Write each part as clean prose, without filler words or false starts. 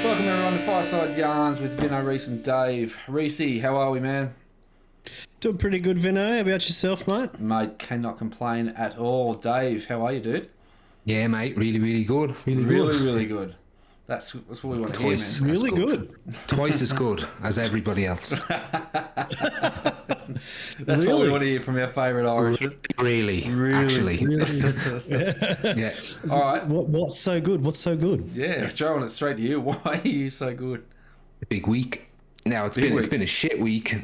Welcome everyone to Fireside Yarns with Vinno, Reese and Dave. Reese, how are we, man? Doing pretty good, Vinno. How about yourself, mate? Mate, cannot complain at all. Dave, how are you, dude? Yeah, mate, really good. Really good. That's what we want to hear, man. Really good. Twice as good as everybody else. That's what we want to hear from our favourite Irishman. Really, actually. Yeah. All right. What's so good? What's so good? Yeah, throwing it straight to you. Why are you so good? Big week. Now, it's been a shit week.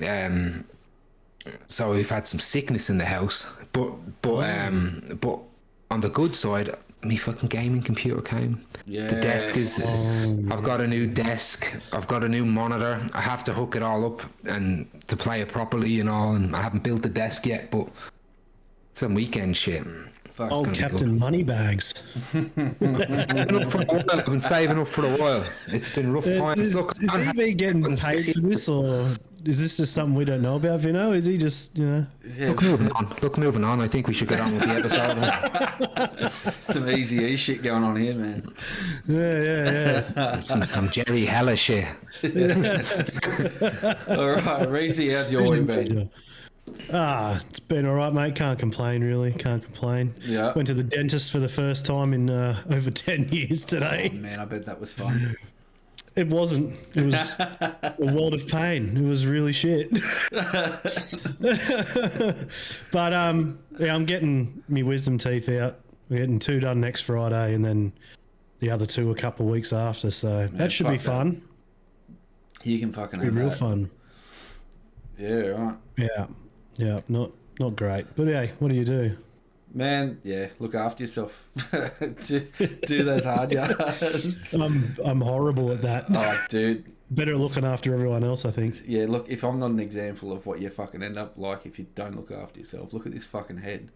So we've had some sickness in the house. But on the good side, me fucking gaming computer came. Yeah. The desk is... I've got a new desk. I've got a new monitor. I have to hook it all up and to play it properly and all. And I haven't built the desk yet, but some weekend shit. Oh, Captain Moneybags. I've been saving up for a while. It's been rough times. Is he getting paid for this, or is this just something we don't know about, Vinno? Is he just, Yeah. Look, moving on. I think we should get on with the episode. Some easy shit going on here, man. Yeah. Some Jerry Heller shit. All right, Reese, how's your week been? It's been all right, mate. Can't complain, really. Can't complain. Yeah. Went to the dentist for the first time in over 10 years today. Oh, man, I bet that was fun. It wasn't. It was a world of pain. It was really shit. But yeah, I'm getting my wisdom teeth out. We're getting 2 done next Friday, and then the other 2 a couple of weeks after. So that should be fun. You can fucking be have real that. fun. Yeah, right. Yeah. Not great. But hey, what do you do? Man, yeah, look after yourself. do those hard yards. I'm horrible at that. Oh, dude. Better looking after everyone else, I think. Yeah, look, if I'm not an example of what you fucking end up like if you don't look after yourself, look at this fucking head.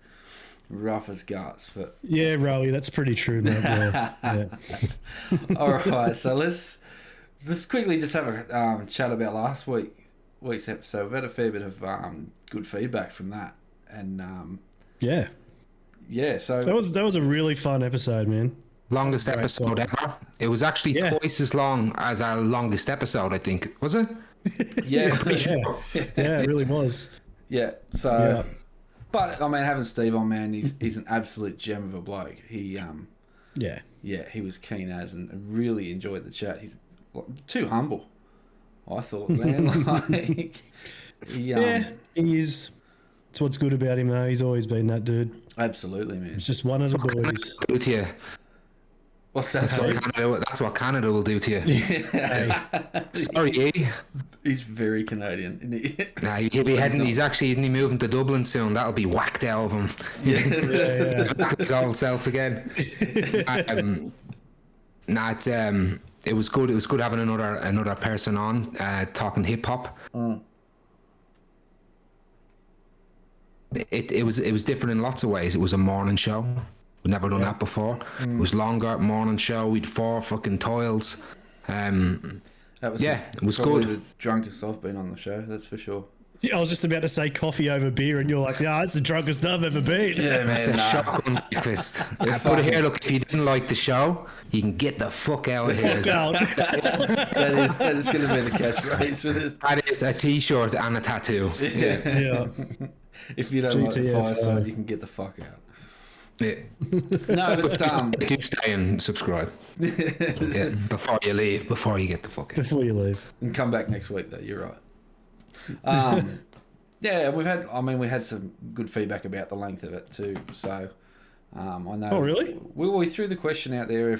Rough as guts, but... Yeah, Rowie, that's pretty true, mate. Yeah. All right, so let's quickly just have a chat about last week's episode. We've had a fair bit of good feedback from that, and so that was a really fun episode, man. Longest episode ever. It was actually twice as long as our longest episode, I think. Was it? Yeah, pretty sure. Yeah, it really was. Yeah. So, but I mean, having Steve on, man, he's an absolute gem of a bloke. He he was keen as and really enjoyed the chat. He's too humble, I thought, man. Like, he is. It's what's good about him, though. He's always been that dude. Absolutely, man. He's just one of the boys. Do to you. What's that? That's what Canada will do to you. Yeah. Sorry, He's very Canadian, isn't he? Nah, he'll be heading. He's actually moving to Dublin soon. That'll be whacked out of him. Back to his old self again. It was good. It was good having another person on talking hip hop. It was different in lots of ways. It was a morning show. We'd never done that before. It was longer morning show. We'd 4 fucking toils. It was good. The drunkest I've been on the show, that's for sure. I was just about to say coffee over beer, and you're like, "Yeah, it's the drunkest I've ever been." Yeah, man. It's a shotgun breakfast. I put it here. Look, if you didn't like the show, you can get the fuck out of here. That is going to be the catchphrase for this. That is a T-shirt and a tattoo. Yeah. If you don't like the Fireside, you can get the fuck out. Yeah. No, but do stay and subscribe. Before you leave, before you get the fuck out. Before you leave, and come back next week. Though you're right. We had some good feedback about the length of it too. So I know. Oh, really? We threw the question out there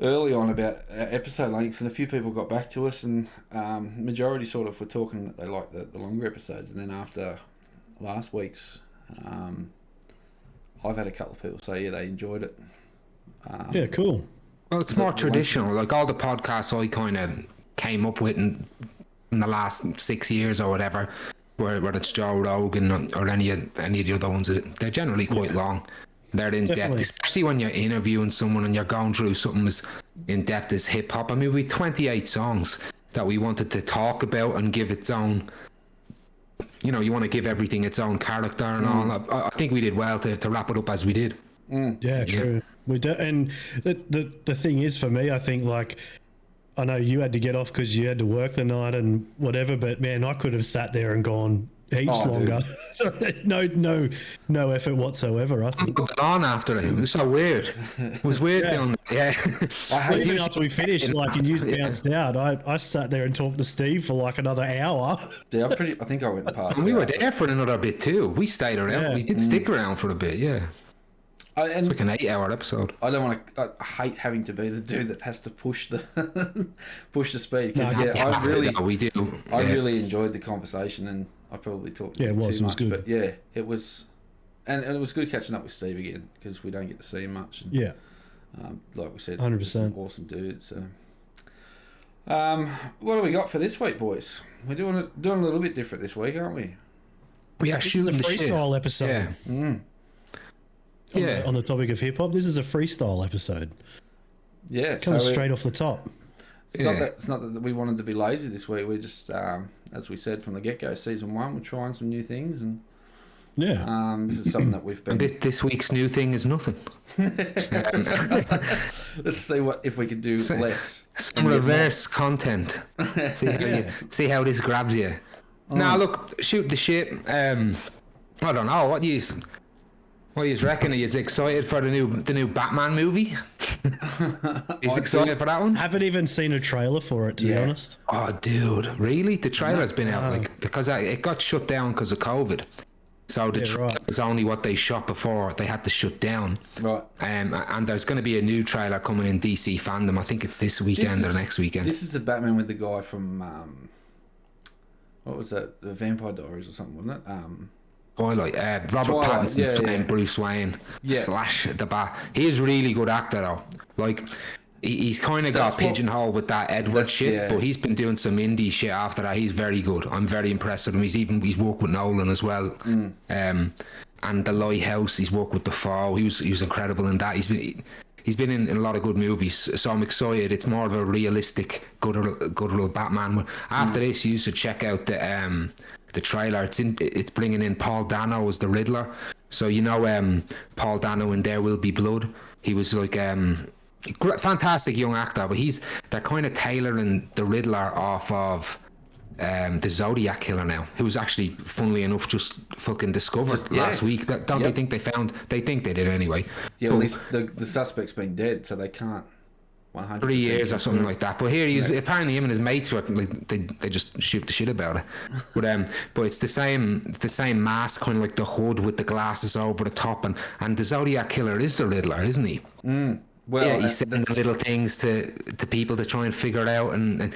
early on about episode lengths, and a few people got back to us, and majority sort of were talking that they like the longer episodes, and then after last week's. I've had a couple of people say, they enjoyed it. Yeah, cool. Well, it's more traditional. Like all the podcasts I kind of came up with in the last 6 years or whatever, whether it's Joe Rogan or any of the other ones, they're generally quite long. They're in depth, especially when you're interviewing someone and you're going through something as in depth as hip hop. I mean, we 28 songs that we wanted to talk about and give its own. You know, you want to give everything its own character and all. I think we did well to wrap it up as we did. Yeah, true. We do, and the thing is, for me, I think like I know you had to get off because you had to work the night and whatever, but man, I could have sat there and gone heaps longer. no effort whatsoever, I think. On after it was so weird. It was weird down there. Yeah. Even after we finished, like, and you bounced out, I sat there and talked to Steve for like another hour. Yeah, I think I went past. And we were there for another bit too. We stayed around. Yeah. We did stick around for a bit, yeah. It's like an 8-hour episode. I don't want to. I hate having to be the dude that has to push the speed. Because I really enjoyed the conversation, and I probably talked too much. It was good. But yeah, it was, and it was good catching up with Steve again because we don't get to see him much. And, like we said, 100%, awesome dude. So, what do we got for this week, boys? We're doing a little bit different this week, aren't we? We are shooting a freestyle episode. Yeah. On the topic of hip hop, this is a freestyle episode. Yeah, coming straight off the top. It's not that we wanted to be lazy this week. We're just, as we said from the get go, season 1, we're trying some new things, and this is something that we've been. And this week's new thing is nothing. Let's see if we can do less. Some reverse content. See how this grabs you. Now look, shoot the shit. I don't know what you reckon? Are you excited for the new Batman movie? He's excited for that one? Haven't even seen a trailer for it, to be honest. Oh, dude, really? The trailer's been out because it got shut down because of COVID. So the trailer was only what they shot before they had to shut down. Right. And there's going to be a new trailer coming in DC fandom. I think it's this weekend or next weekend. This is the Batman with the guy from what was that? The Vampire Diaries or something, wasn't it? Twilight. Robert Pattinson's playing Bruce Wayne slash the Bat. He is a really good actor though. Like he's kind of got pigeonholed with that Edward shit, but he's been doing some indie shit after that. He's very good. I'm very impressed with him. He's worked with Nolan as well. And The Lighthouse. He's worked with The Fall. He was incredible in that. He's been in a lot of good movies, so I'm excited. It's more of a realistic, good little Batman. After this, you should check out the trailer. It's bringing in Paul Dano as the Riddler. So Paul Dano in There Will Be Blood. He was like fantastic young actor, but they're kind of tailoring the Riddler off of the Zodiac Killer now, who was actually, funnily enough, just fucking discovered last week. They think they found? They think they did anyway. Yeah, well, the suspect's been dead, so they can't. 100%. 3 years or something like that. But here apparently him and his mates were like they just shoot the shit about it. But it's the same mask, kind of like the hood with the glasses over the top, and the Zodiac Killer is the Riddler, isn't he? Well, yeah, he's sending little things to people to try and figure it out, and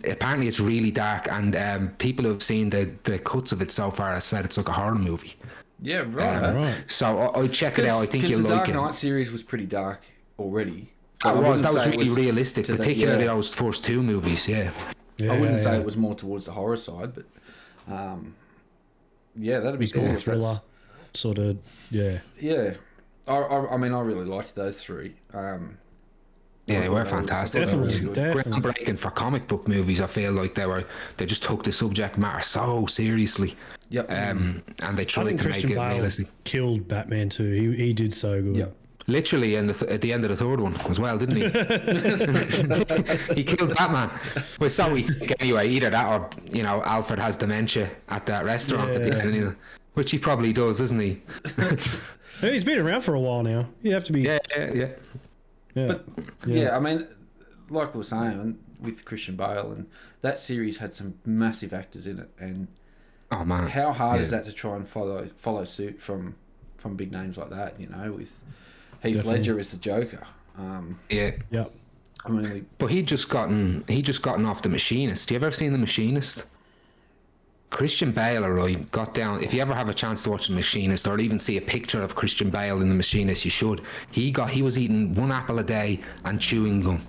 apparently it's really dark, and people who have seen the cuts of it so far have said it's like a horror movie. Yeah, right. So I'll check it out. I think you'll like it. The Dark Knight series was pretty dark already. That was really realistic, particularly those first 2 movies. I wouldn't say it was more towards the horror side, but that'd be cool. Thriller, sort of, yeah. I mean, I really liked those 3. They were fantastic. Definitely. Groundbreaking for comic book movies. I feel like they just took the subject matter so seriously. Yep. And they tried to make it realistic. Killed Batman too. He did so good. Yep. Literally at the end of the 3rd one as well, didn't he? He killed Batman. Well, so we think anyway. Either that or Alfred has dementia at that restaurant at the end, which he probably does, doesn't he? He's been around for a while now. You have to be. Yeah. But I mean, like we were saying with Christian Bale, and that series had some massive actors in it, and oh man, how hard is that to try and follow suit from big names like that? With Heath Ledger as the Joker. I mean, but he just gotten off The Machinist. Do you ever seen The Machinist? Christian Bale, got down. If you ever have a chance to watch The Machinist, or even see a picture of Christian Bale in The Machinist, you should. He was eating 1 apple a day and chewing gum,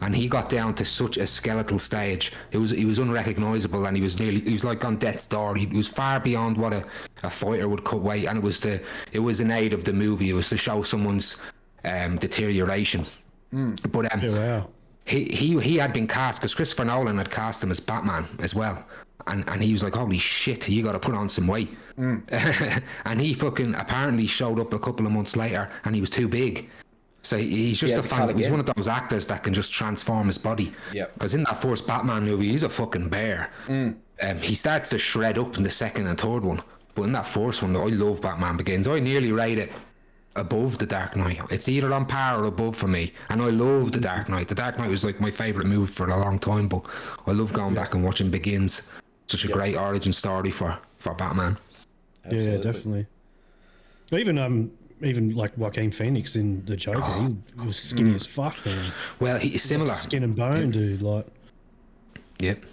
and he got down to such a skeletal stage. He was unrecognizable, and he was like on death's door. He was far beyond what a fighter would cut weight, and it was an aid of the movie. It was to show someone's deterioration. But he had been cast because Christopher Nolan had cast him as Batman as well. And he was like, holy shit, you got to put on some weight. And he fucking apparently showed up a couple of months later and he was too big. So he's just he's one of those actors that can just transform his body. Yeah. Because in that first Batman movie, he's a fucking bear. He starts to shred up in the second and third one. But in that first one, I love Batman Begins. I nearly rate it above The Dark Knight. It's either on par or above for me. And I love The Dark Knight. The Dark Knight was like my favourite movie for a long time, but I love going back and watching Begins. Such a great origin story for Batman. Absolutely. Yeah, definitely. Even like Joaquin Phoenix in The Joker, he was skinny as fuck, man. Well, he's similar. Like skin and bone, dude. Like, yep.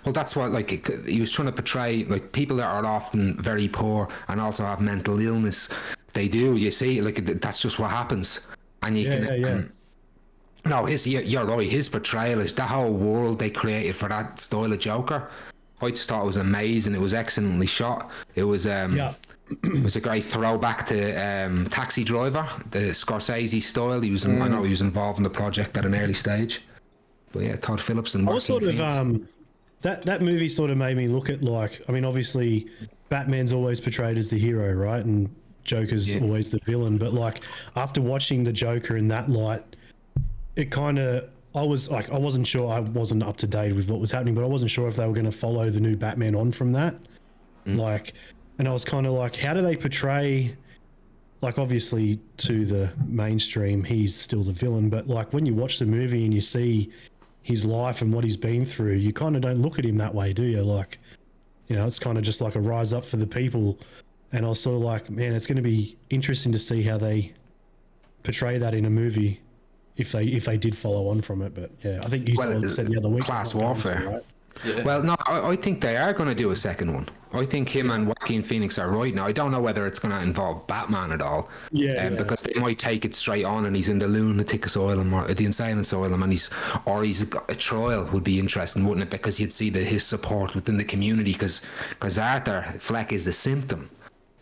Well, that's what, like, he was trying to portray, like, people that are often very poor and also have mental illness. They do, you see, like, that's just what happens. And you can. No, you're right. His portrayal is that whole world they created for that style of Joker. I just thought it was amazing. It was excellently shot. It was it was a great throwback to Taxi Driver, the Scorsese style. He was, I know he was involved in the project at an early stage. But yeah, Todd Phillips and I was sort of that movie sort of made me look at, like, I mean, obviously Batman's always portrayed as the hero, right? And Joker's always the villain. But like after watching the Joker in that light, it kind of, I wasn't sure, I wasn't up to date with what was happening, but I wasn't sure if they were going to follow the new Batman on from that. Like, and I was kind of like, how do they portray, like, obviously to the mainstream, he's still the villain, but like when you watch the movie and you see his life and what he's been through, you kind of don't look at him that way, do you? Like, you know, it's kind of just like a rise up for the people. And I was sort of like, man, it's going to be interesting to see how they portray that in a movie if they did follow on from it. But yeah, I think you said the other week, class warfare. Right? Yeah. Well, no, I think they are going to do a second one. I think him and Joaquin Phoenix are right now. I don't know whether it's going to involve Batman at all. Because they might take it straight on and he's in the lunatic asylum or the insane asylum, and he's got a trial. Would be interesting, wouldn't it? Because you'd see his support within the community. Because Arthur Fleck is a symptom,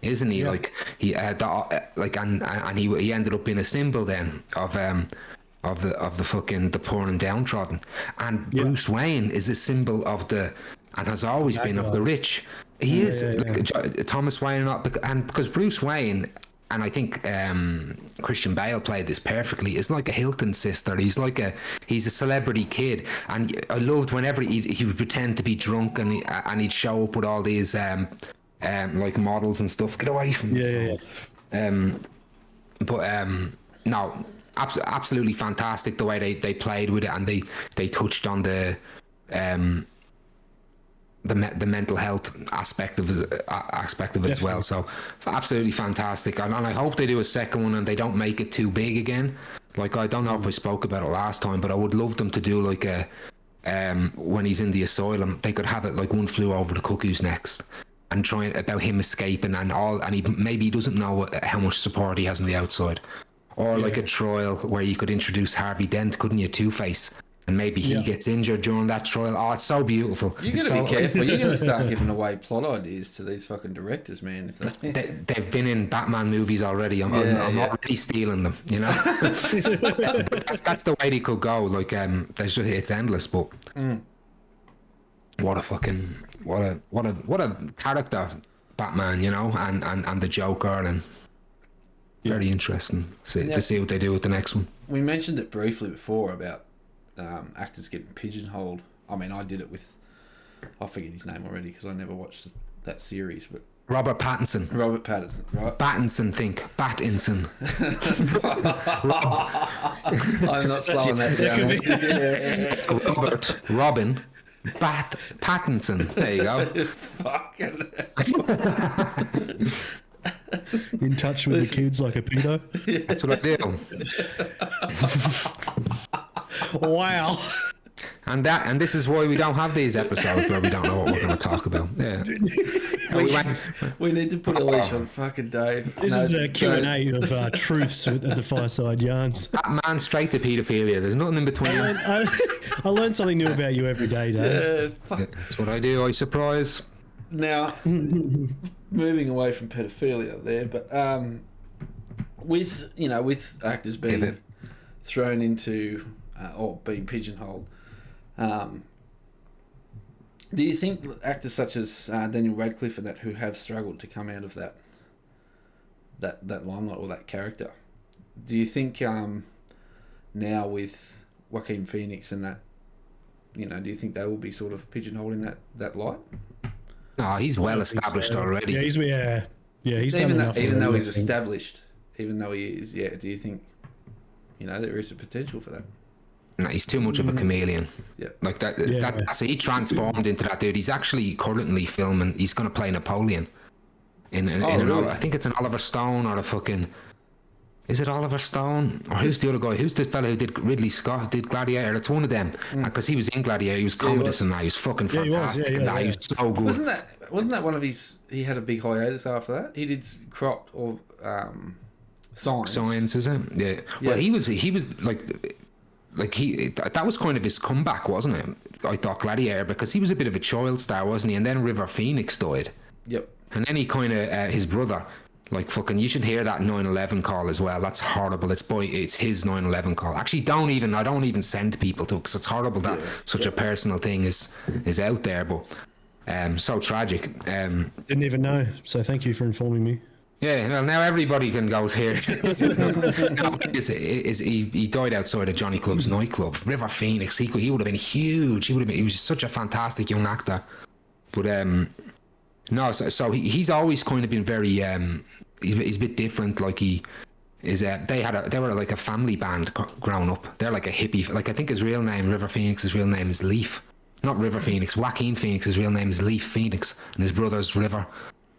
isn't he? Like he he ended up being a symbol then of the fucking the poor and downtrodden, and Bruce Wayne is a symbol of and has always been of the rich. He is Thomas Wayne, and because Bruce Wayne, and I think Christian Bale played this perfectly, is like a Hilton sister. He's a celebrity kid, and I loved whenever he would pretend to be drunk and he'd show up with all these like models and stuff. Get away from me. No. Absolutely fantastic the way they played with it, and they touched on the mental health aspect of it as well. So absolutely fantastic, and I hope they do a second one and they don't make it too big again. Like, I don't know if I spoke about it last time, but I would love them to do like a when he's in the asylum, they could have it like One Flew Over the Cuckoo's Nest, and trying about him escaping and he doesn't know how much support he has on the outside. Or like a trial where you could introduce Harvey Dent, couldn't you? Two-Face. And maybe he gets injured during that trial. Oh, it's so beautiful. You're going to be careful. You're going to start giving away plot ideas to these fucking directors, man. They've been in Batman movies already. I'm already stealing them, you know? that's the way they could go. Like, it's endless, but what a character, Batman, you know? And the Joker, and very interesting to see what they do with the next one. We mentioned it briefly before about actors getting pigeonholed. I mean, I did it with, I forget his name already because I never watched that series, but Robert Pattinson, right? Pattinson, think Batinson. I'm not slowing that down. Robin Pattinson. There you go. Fucking. In touch with the kids like a pedo. That's what I do. Wow. And this is why we don't have these episodes where we don't know what we're going to talk about. Yeah. We need to put a leash on fucking Dave. This is a Q&A of truths at the Fireside Yarns. Man, straight to paedophilia. There's nothing in between. I learn something new about you every day, Dave. That's what I do. I surprise. Now, moving away from pedophilia there, but with actors being thrown into or being pigeonholed, do you think actors such as Daniel Radcliffe and that who have struggled to come out of that limelight or that character, do you think now with Joaquin Phoenix and that, you know, do you think they will be sort of pigeonholing that light? No, he's well established already. Yeah, he's done Even enough. even though he's established, even though he is, yeah. Do you think, you know, there is a potential for that? No, he's too much of a chameleon. Yeah, like that. So he transformed into that dude. He's actually currently filming. He's going to play Napoleon really? I think it's an Oliver Stone or a fucking. Is it Oliver Stone or who's the other guy? Who's the fella who did Ridley Scott? Did Gladiator? It's one of them. Because he was in Gladiator. He was Commodus and that. He was fucking fantastic. He was so good. Wasn't that one of his? He had a big hiatus after that. He did Cropped or Science. Science, is it? Yeah. Well, he was like he that was kind of his comeback, wasn't it? I thought Gladiator, because he was a bit of a child star, wasn't he? And then River Phoenix died. Yep. And then he kind of his brother. Like fucking, you should hear that 9/11 call as well. That's horrible. It's his 9/11 call. Actually, I don't even send people to it, because it's horrible that such a personal thing is out there. But so tragic. Didn't even know. So thank you for informing me. Yeah, well, now everybody can go here. He died outside of Johnny Club's nightclub. River Phoenix. He would have been huge. He was such a fantastic young actor. But no, so he's always kind of been very he's a bit different. Like he is they were like a family band growing up. They're like a hippie, like I think his real name, River Phoenix's real name is Leaf, not River Phoenix. Joaquin Phoenix's real name is Leaf Phoenix, and his brother's River,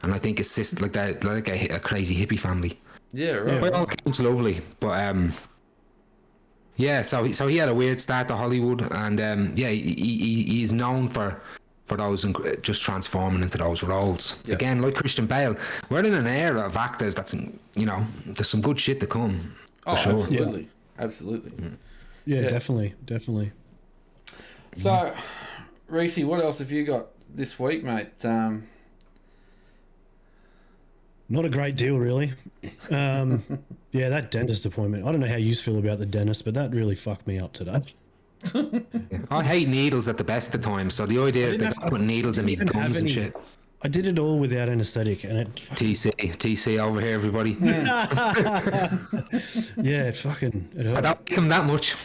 and I think his sister, like that, like a crazy hippie family. Yeah, right. Well, it's lovely, but yeah. So he had a weird start to Hollywood, and he is known for those and just transforming into those roles. Yep. Again, like Christian Bale, we're in an era of actors that's, you know, there's some good shit to come. Oh, sure. Absolutely. Yeah. Absolutely. Yeah, definitely. So, Reese, what else have you got this week, mate? Not a great deal, really. Yeah, that dentist appointment. I don't know how you feel about the dentist, but that really fucked me up today. I hate needles at the best of times, so the idea that they put needles in me gums and shit. I did it all without anesthetic, and it TC over here, everybody. Yeah, it hurt. I don't like them that much.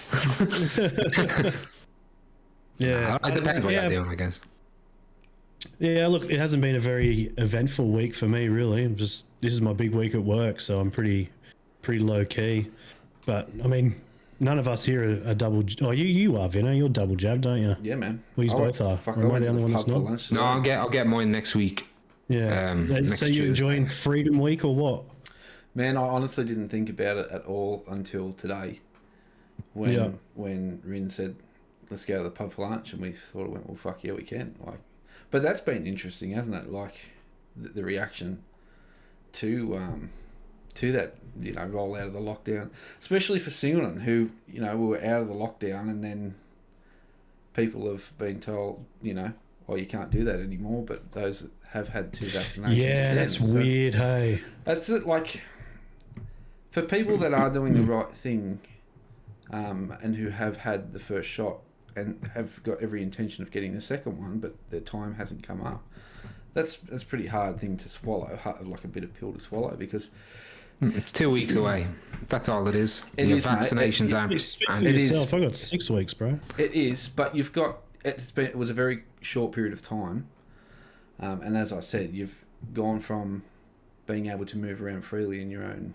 Yeah, it depends what you're doing, I guess. Yeah, look, it hasn't been a very eventful week for me, really. This is my big week at work, so I'm pretty low key. But I mean, none of us here are double. Oh, you are, Vinno. You're double jabbed, don't you? Yeah, man. We both are. Am I the only one that's not? No, I'll get mine next week. Yeah. So you enjoying Freedom Week or what? Man, I honestly didn't think about it at all until today, when Rin said, "Let's go to the pub for lunch," and we thought it went, "Well, fuck yeah, we can." But that's been interesting, hasn't it? Like the reaction to that, you know, roll out of the lockdown, especially for Singleton, who, you know, we were out of the lockdown, and then people have been told, you know, oh, you can't do that anymore. But those that have had 2 vaccinations, yeah, that's weird. Hey, that's it. Like, for people that are doing the right thing, and who have had the first shot and have got every intention of getting the second one, but their time hasn't come up. That's a pretty hard thing to swallow, like a bitter pill to swallow, because it's 2 weeks away. That's all it is. Vaccinations aren't. It is. I got 6 weeks, bro. It is, but you've got. It was a very short period of time, and as I said, you've gone from being able to move around freely in your own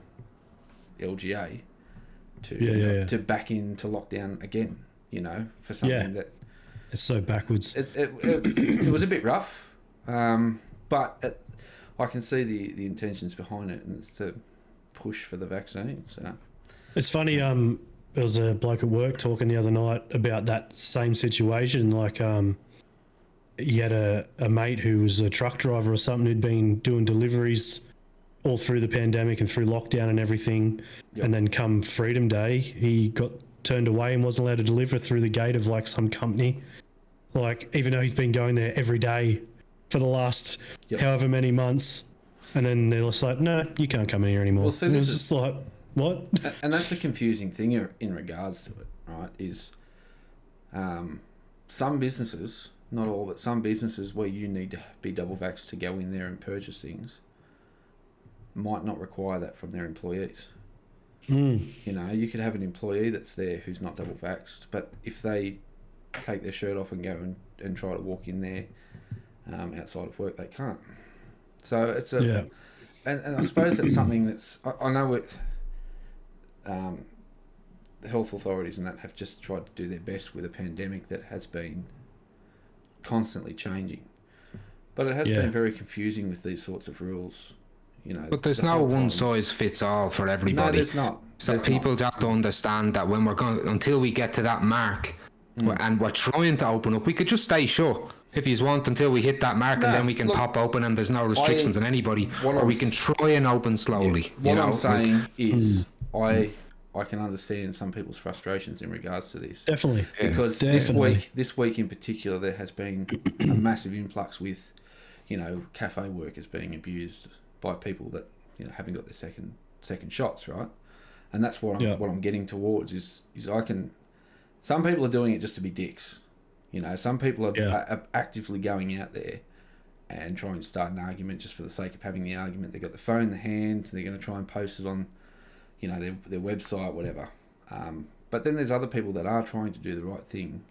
LGA to back into lockdown again. You know, for something that it's so backwards. It was a bit rough, but I can see the intentions behind it, and it's to push for the vaccine. So it's funny. There was a bloke at work talking the other night about that same situation. Like, he had a mate who was a truck driver or something who'd been doing deliveries all through the pandemic and through lockdown and everything, and then come Freedom Day, he got turned away and wasn't allowed to deliver through the gate of like some company, like, even though he's been going there every day for the last however many months, and then they're just like, no, you can't come in here anymore. Well, so this is just like, what? And that's the confusing thing in regards to it, right, is some businesses, not all, but some businesses where you need to be double vaxxed to go in there and purchase things might not require that from their employees. You know, you could have an employee that's there who's not double vaxxed, but if they take their shirt off and go and try to walk in there outside of work, they can't. So it's and I suppose it's something that's, I know the health authorities and that have just tried to do their best with a pandemic that has been constantly changing, but it has been very confusing with these sorts of rules. You know, but there's no one size fits all for everybody. No, there's not. So people have to understand that when we're going, until we get to that mark, and we're trying to open up, we could just stay shut if you want until we hit that mark, and then we can pop open and there's no restrictions on anybody, or we can try and open slowly. What I'm saying is, I can understand some people's frustrations in regards to this. Definitely. Because this week in particular, there has been a massive influx with, you know, cafe workers being abused by people that, you know, haven't got their second shots, right? And that's what I'm getting towards is some people are doing it just to be dicks. You know, some people are actively going out there and trying to start an argument just for the sake of having the argument. They've got the phone in the hand, they're going to try and post it on, you know, their website, whatever. But then there's other people that are trying to do the right thing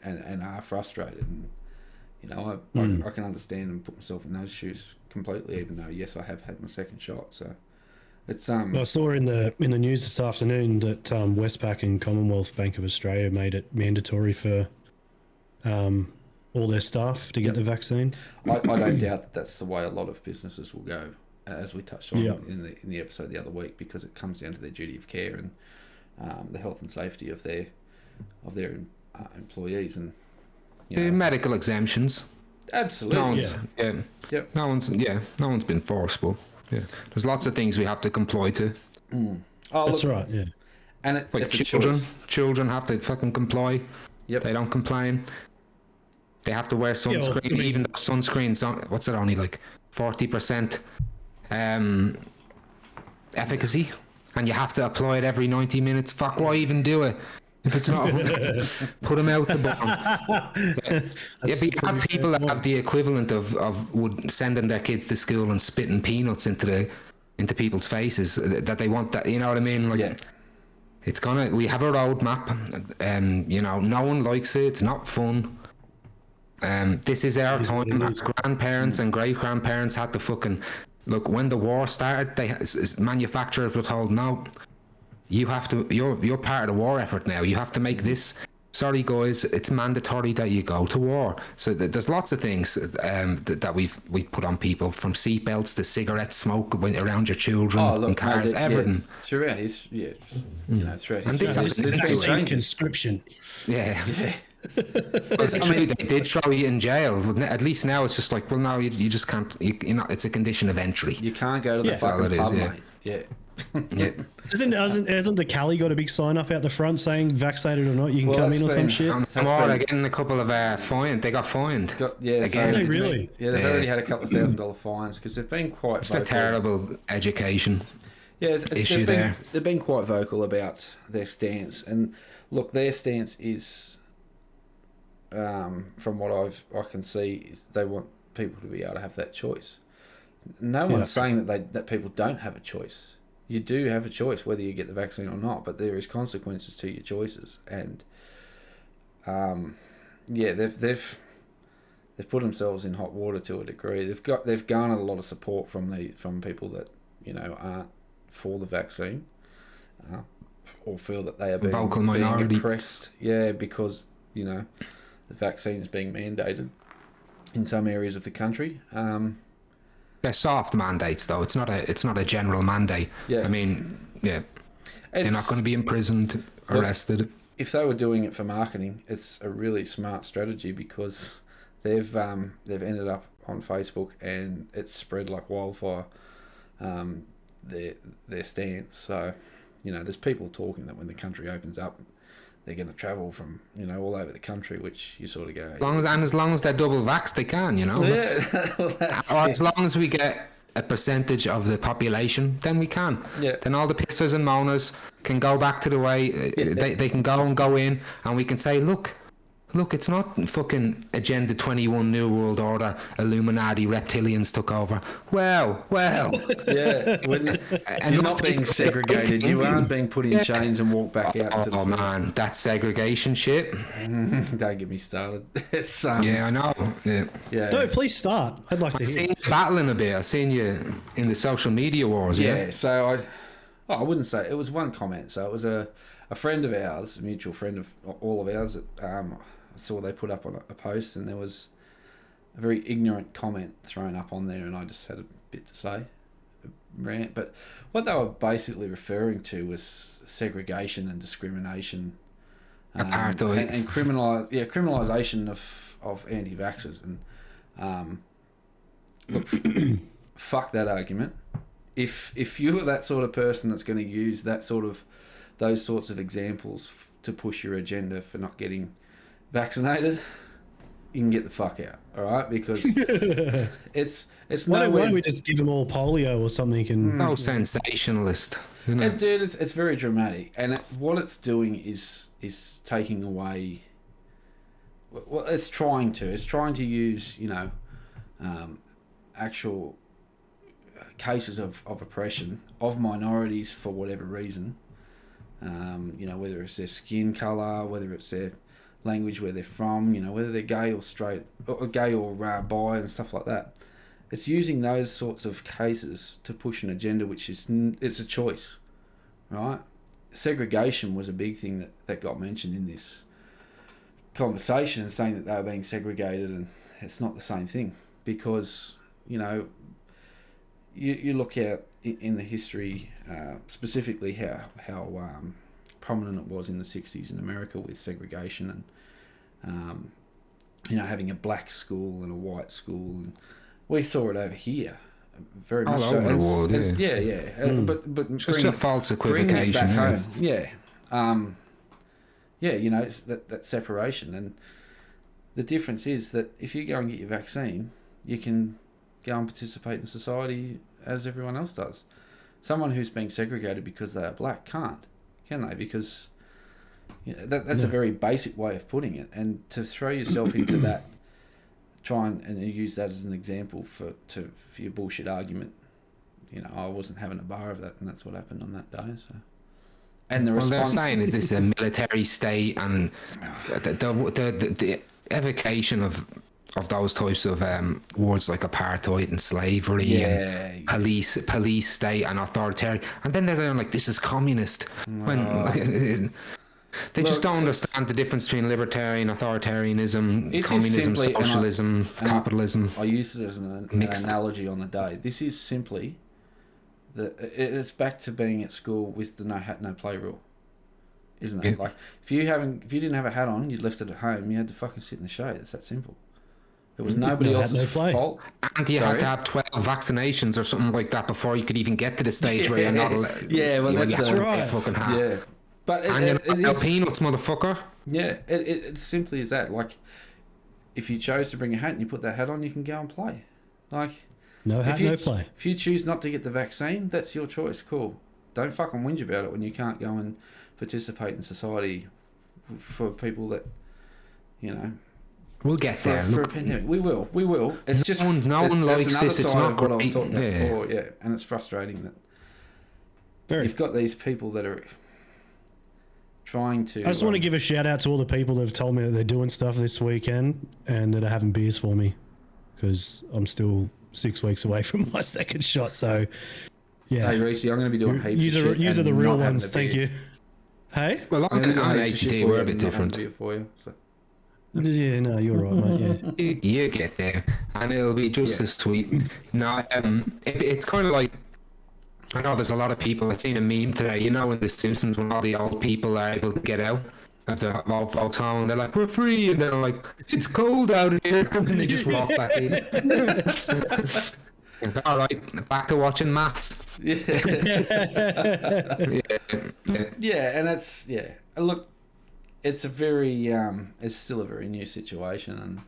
and are frustrated. And, you know, I can understand and put myself in those shoes completely, even though, yes, I have had my second shot. So it's... I saw in the news this afternoon that Westpac and Commonwealth Bank of Australia made it mandatory for all their staff to get the vaccine. I don't doubt that that's the way a lot of businesses will go, as we touched on in the episode the other week, because it comes down to their duty of care and the health and safety of their employees and medical exemptions. Absolutely. No one's been forceful. Yeah, there's lots of things we have to comply to. Oh, that's right. Yeah, and like children have to fucking comply. Yep. They don't complain. They have to wear sunscreen, even though sunscreen's what's it, only like 40% efficacy, and you have to apply it every 90 minutes. Fuck, why even do it if it's not? Put them out the bottom. But you have people that have the equivalent of would sending their kids to school and spitting peanuts into people's faces, that they want that, you know what I mean? Like, it's we have a roadmap, you know, no one likes it, it's not fun. This is our time. As grandparents and great grandparents had to fucking look, when the war started, manufacturers were told, no, you have to, you're part of the war effort now, you have to make this, sorry guys, it's mandatory that you go to war. So there's lots of things that we put on people, from seatbelts to cigarette smoke around your children, and cars, everything. Throughout his, you know, throughout his. And this is conscription. Yeah. But actually, they did throw you in jail. At least now it's just like, well, no, you just can't. You know, it's a condition of entry. You can't go to the fucking pub, mate. Yeah. Hasn't the Cali got a big sign up out the front saying vaccinated or not, you can come in or some shit? They're getting a couple of fined. They got fined. Again. Really? Yeah, they've already had a couple of $1,000 fines because they've been quite. It's a terrible education. Issue there. They've been quite vocal about their stance, and look, their stance is. From what I can see, is they want people to be able to have that choice. No one's saying that people don't have a choice. You do have a choice whether you get the vaccine or not, but there is consequences to your choices. And they've put themselves in hot water to a degree. They've garnered a lot of support from people that, you know, aren't for the vaccine, or feel that they are being oppressed. Yeah, because, you know, the vaccine is being mandated in some areas of the country. They're soft mandates, though. It's not a general mandate. Yeah. I mean, they're not going to be imprisoned, arrested. If they were doing it for marketing, it's a really smart strategy, because they've ended up on Facebook and it's spread like wildfire. Their stance. So, you know, there's people talking that when the country opens up, they're going to travel from, you know, all over the country, which you sort of go... As long as they're double vaxxed, they can, you know. As long as we get a percentage of the population, then we can. Yeah. Then all the pissers and moaners can go back to the way... They can go in, and we can say, look, look, it's not fucking Agenda 21 New World Order, Illuminati, reptilians took over. Well. Yeah, you're not being segregated. You aren't being put in chains and walked back out into the field. Man, that segregation shit. Don't get me started. It's yeah, I know. Yeah. No, please start. I'd like to hear. I've seen you battling a bit. I've seen you in the social media wars. Yeah. So I wouldn't say it was one comment. So it was a friend of ours, a mutual friend of all of ours. I saw they put up on a post, and there was a very ignorant comment thrown up on there, and I just had a bit to say, a rant. But what they were basically referring to was segregation and discrimination, apartheid, and criminalisation of anti-vaxxers. And look, fuck that argument. If you're that sort of person that's going to use those sorts of examples to push your agenda for not getting vaccinated, you can get the fuck out, all right? Because it's why don't we just give them all polio or something? And no sensationalist, and dude, it's very dramatic, and what it's doing is taking away. Well, it's trying to use actual cases of oppression of minorities for whatever reason. Whether it's their skin colour, whether it's their language, where they're from, whether they're gay or straight, or gay or bi and stuff like that. It's using those sorts of cases to push an agenda, which it's a choice, right? Segregation was a big thing that got mentioned in this conversation, saying that they were being segregated, and it's not the same thing, because you look at in the history, specifically how prominent it was in the 60s in America with segregation, and having a black school and a white school, and we saw it over here very much all over the world. But just a false equivocation. Home. It's that separation, and the difference is that if you go and get your vaccine, you can go and participate in society as everyone else does. Someone who's being segregated because they are black can't, can they? Because that's a very basic way of putting it. And to throw yourself into that, try and use that as an example for your bullshit argument. I wasn't having a bar of that, and that's what happened on that day. So, and the response. Well, they're saying that this is a military state, and the evocation of those types of words like apartheid and slavery and police state and authoritarian, and then they're like, this is communist. When they just don't understand the difference between libertarian, authoritarianism, communism, socialism, capitalism. I used it as an analogy on the day. This is simply it's back to being at school with the no hat, no play rule, isn't it? Yeah. Like if you didn't have a hat on, you'd left it at home. You had to fucking sit in the shade. It's that simple. It was nobody else's fault. And you had to have 12 vaccinations or something like that before you could even get to the stage where you're not allowed. Yeah, well, that's right. Fucking hat. Yeah, but you're not peanuts, motherfucker. Yeah, it simply is that. Like, if you chose to bring a hat and you put that hat on, you can go and play. Like, no hat, no play. If you choose not to get the vaccine, that's your choice. Cool. Don't fucking whinge about it when you can't go and participate in society for people that, We'll get there. For a pandemic. We will. It's just no one likes this. It's not what I was talking about before. Yeah, and it's frustrating that you've got these people that are trying to. I just want to give a shout out to all the people that have told me that they're doing stuff this weekend and that are having beers for me, because I'm still 6 weeks away from my second shot. So, yeah. Hey, Reese, I'm going to be doing heaps of shit. Use are the real ones. Thank you. Hey. Well, I'm ACT. We're a bit different. For you, so. Yeah, no, you're right, mate. Yeah. You get there, and it'll be just as sweet. No, it's kind of like, I know there's a lot of people. I've seen a meme today. In The Simpsons, when all the old people are able to get out after all folks home, they're like, "We're free," and they're like, "It's cold out here," and they just walk back in. All right, back to watching maths. Yeah, and that's Look. It's it's still a very new situation,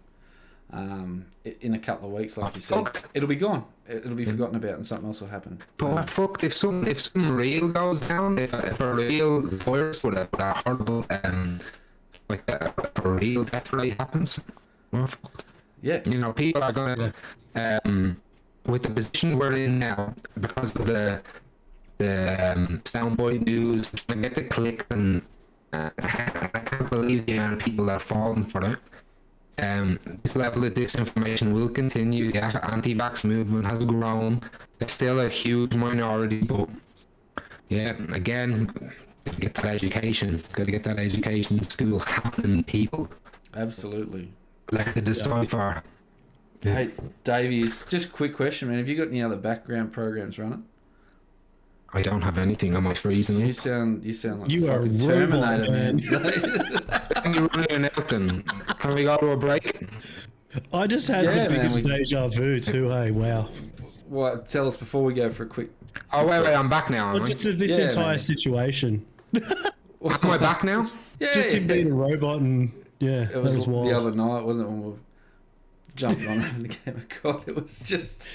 and in a couple of weeks, like you said, it'll be gone. It'll be forgotten about, and something else will happen. But fucked if some real goes down, if a real virus with a horrible like a real death rate happens, we're fucked. Yeah. You know, people are gonna, with the position we're in now, because of the soundboy news, trying to get the clicks, and I can't believe the amount of people that are falling for it. This level of disinformation will continue. The anti-vax movement has grown. It's still a huge minority, but yeah, again, gotta get that education. Gotta get that education in school happening, people. Absolutely. Learn to decipher. Yeah. Hey, Davies, just a quick question, man. Have you got any other background programs running? I don't have anything on my freezing. You sound like You a are fucking a Terminator, robot, man. Can you run in out then? Can we go to a break? I just had Yeah, the biggest man, deja vu too. Hey, wow. What? Tell us before we go for a quick. Oh wait, I'm back now. Am I? Just this Yeah, entire man. situation. Am I back now? Yeah, Just him being a robot and yeah, it was, that was wild. the other night, wasn't it? When we jumped on having a game of COD. It was just.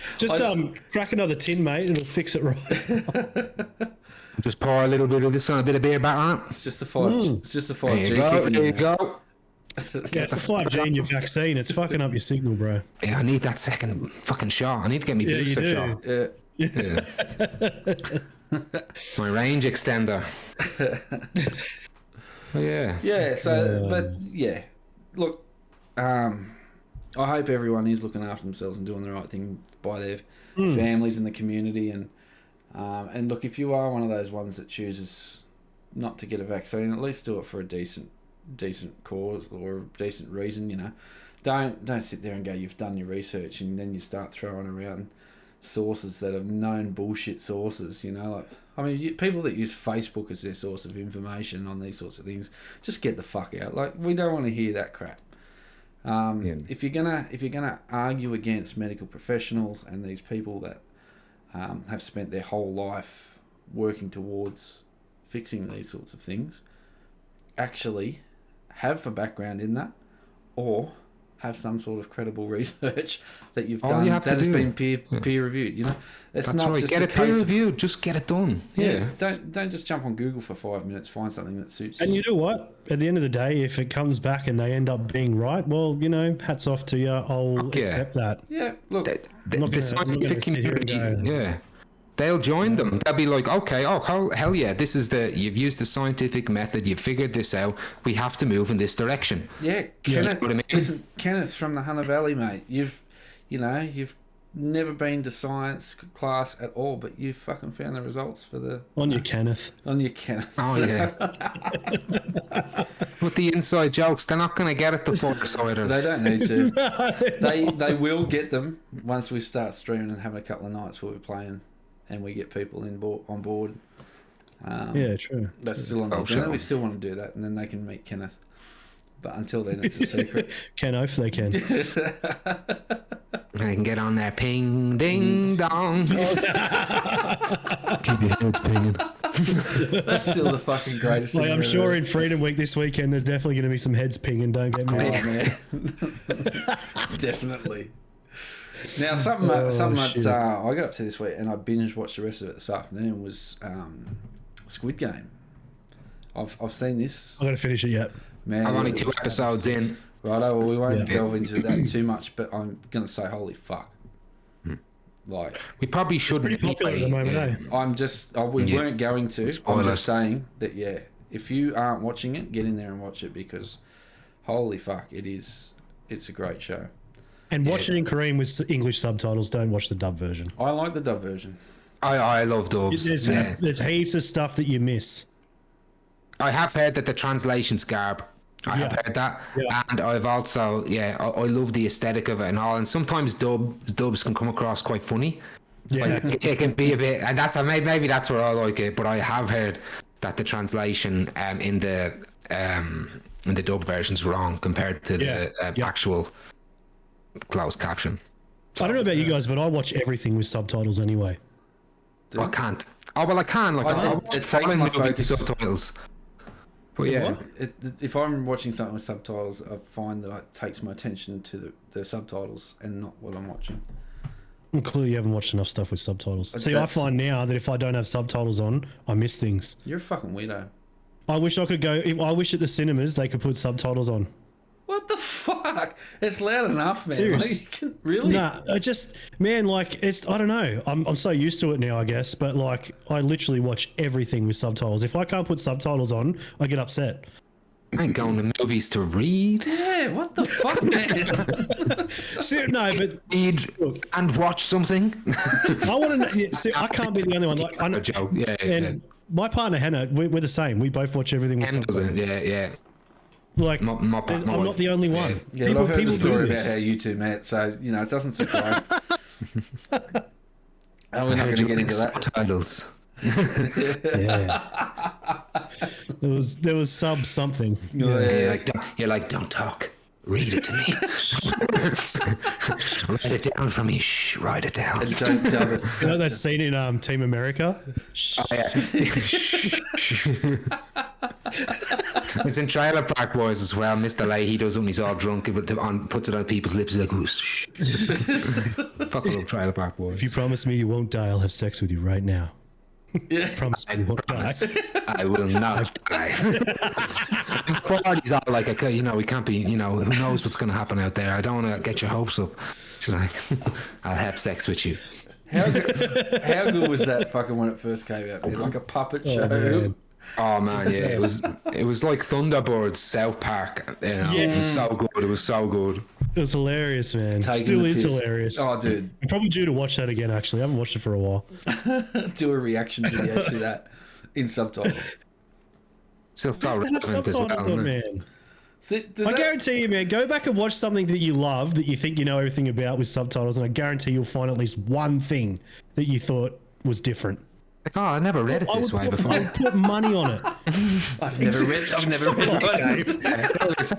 Crack another tin, mate. It'll fix it right. Just pour a little bit of this on, a bit of beer back on. It's just a 5. It's just a 5G. There you go. kicking There you in. go. Yeah, it's a 5G in your vaccine. It's fucking up your signal, bro. Yeah, I need that second fucking shot. I need to get me Yeah, you booster do. shot. Yeah. My range extender. Oh, yeah. Yeah. So, but yeah, look, I hope everyone is looking after themselves and doing the right thing by their families and the community. And look, if you are one of those ones that chooses not to get a vaccine, at least do it for a decent cause or a decent reason. You know, don't sit there and go, you've done your research, and then you start throwing around sources that are known bullshit sources. You know, like, I mean, people that use Facebook as their source of information on these sorts of things, just get the fuck out. Like, we don't want to hear that crap. If you're gonna argue against medical professionals and these people that have spent their whole life working towards fixing these sorts of things, actually have a background in that, or have some sort of credible research that you've done that has been peer reviewed. You know, it's That's not right. just Get a it peer case of, reviewed. Just get it done. Yeah. Don't just jump on Google for 5 minutes. Find something that suits you. And you know what? At the end of the day, if it comes back and they end up being right, well, you know, hats off to you. I'll accept that. Yeah, look, The scientific community, yeah, they'll join them. They'll be like, okay, oh hell yeah, this is you've used the scientific method, you've figured this out, we have to move in this direction. yeah, Kenneth. You know what I mean? Listen, Kenneth from the Hunter Valley, mate. You've never been to science class at all, but you fucking found the results for the On your Kenneth. on your Kenneth. Oh yeah. With the inside jokes, they're not going to get it, the Firesiders. They don't need to. They will get them once we start streaming and having a couple of nights where we're playing and we get people on board. Yeah, true. That's still on the agenda. We still want to do that, and then they can meet Kenneth. But until then, it's a secret. If they can. They can get on there, ping, ding, dong. Keep your heads pinging. That's still the fucking greatest Like, thing. I'm sure in Freedom Week this weekend, there's definitely going to be some heads pinging. Don't get me Oh wrong. man, definitely. Now something that I got up to this week, and I binge watched the rest of it this afternoon, was Squid Game. I've seen this. I'm going to finish it yet. Man, I'm only 2 episodes in. Righto, well, we won't delve into that too much, but I'm gonna say, holy fuck! Like, We probably shouldn't. Pretty popular at the moment, eh? we weren't going to. I'm Spoilers. just saying that, yeah. If you aren't watching it, get in there and watch it, because, holy fuck, it's a great show. And watch it in Korean with English subtitles. Don't watch the dub version. I like the dub version. I love dubs. There's heaps of stuff that you miss. I have heard that the translation's garb. I have heard that, and I've also I love the aesthetic of it and all. And sometimes dubs can come across quite funny. Yeah, Like, it can be a bit, and that's maybe that's where I like it. But I have heard that the translation in the dub version's wrong compared to the actual closed caption. I don't know about you guys, but I watch everything with subtitles anyway. I can't. Oh well, I can. Like I watch it takes foreign my movie focus. subtitles. But yeah, If I'm watching something with subtitles, I find that it takes my attention to the subtitles and not what I'm watching. Well, clearly you haven't watched enough stuff with subtitles. See, I find now that if I don't have subtitles on, I miss things. You're a fucking weirdo. I wish I could go. I wish at the cinemas they could put subtitles on. What the fuck? It's loud enough, man. Serious? Like, really? Nah, I just, man, like, it's, I don't know. I'm so used to it now, I guess, but like, I literally watch everything with subtitles. If I can't put subtitles on, I get upset. I ain't going to movies to read. Yeah, what the fuck, man? No, but Read and watch something. I want to know. I can't be the only one. Like, I know, A joke. Yeah, and my partner Hannah, we're the same. We both watch everything with subtitles. Yeah. Like, My I'm not the only one. Yeah, people I've heard the story do about this. how you two met, so, you know, it doesn't surprise. And we're not going to get into that. Subtitles. Yeah. There was something. Yeah. You're like, don't talk. Read it to me. Write it down for me. Shh, write it down. And don't dub it. You know that scene in Team America? Oh, yeah. It's in Trailer Park Boys as well. Mr. Leahy does when he's all drunk, puts it on people's lips. He's like, "Ooh, shh." Fucking love Trailer Park Boys. If you promise me you won't die, I'll have sex with you right now. Yeah. Promise me you won't die. I will not die. Before he's all like, you know, we can't be, you know, who knows what's going to happen out there. I don't want to get your hopes up. She's like, I'll have sex with you. How good was that fucking when it first came out, man? Like a puppet show. Man. Oh man, yeah, it was like Thunderbirds, South Park. You know, It was so good. It was so good. It was hilarious, man. Taking Still the is piss. hilarious. Oh, dude. I'm probably due to watch that again, actually. I haven't watched it for a while. Do a reaction video to that in subtitles. Still so Have relevant as well, subtitles on, isn't it? man. See, I guarantee you, man, go back and watch something that you love, that you think you know everything about with subtitles, and I guarantee you'll find at least one thing that you thought was different. Like, oh, I never read it this way before. I would put money on it. I've never read I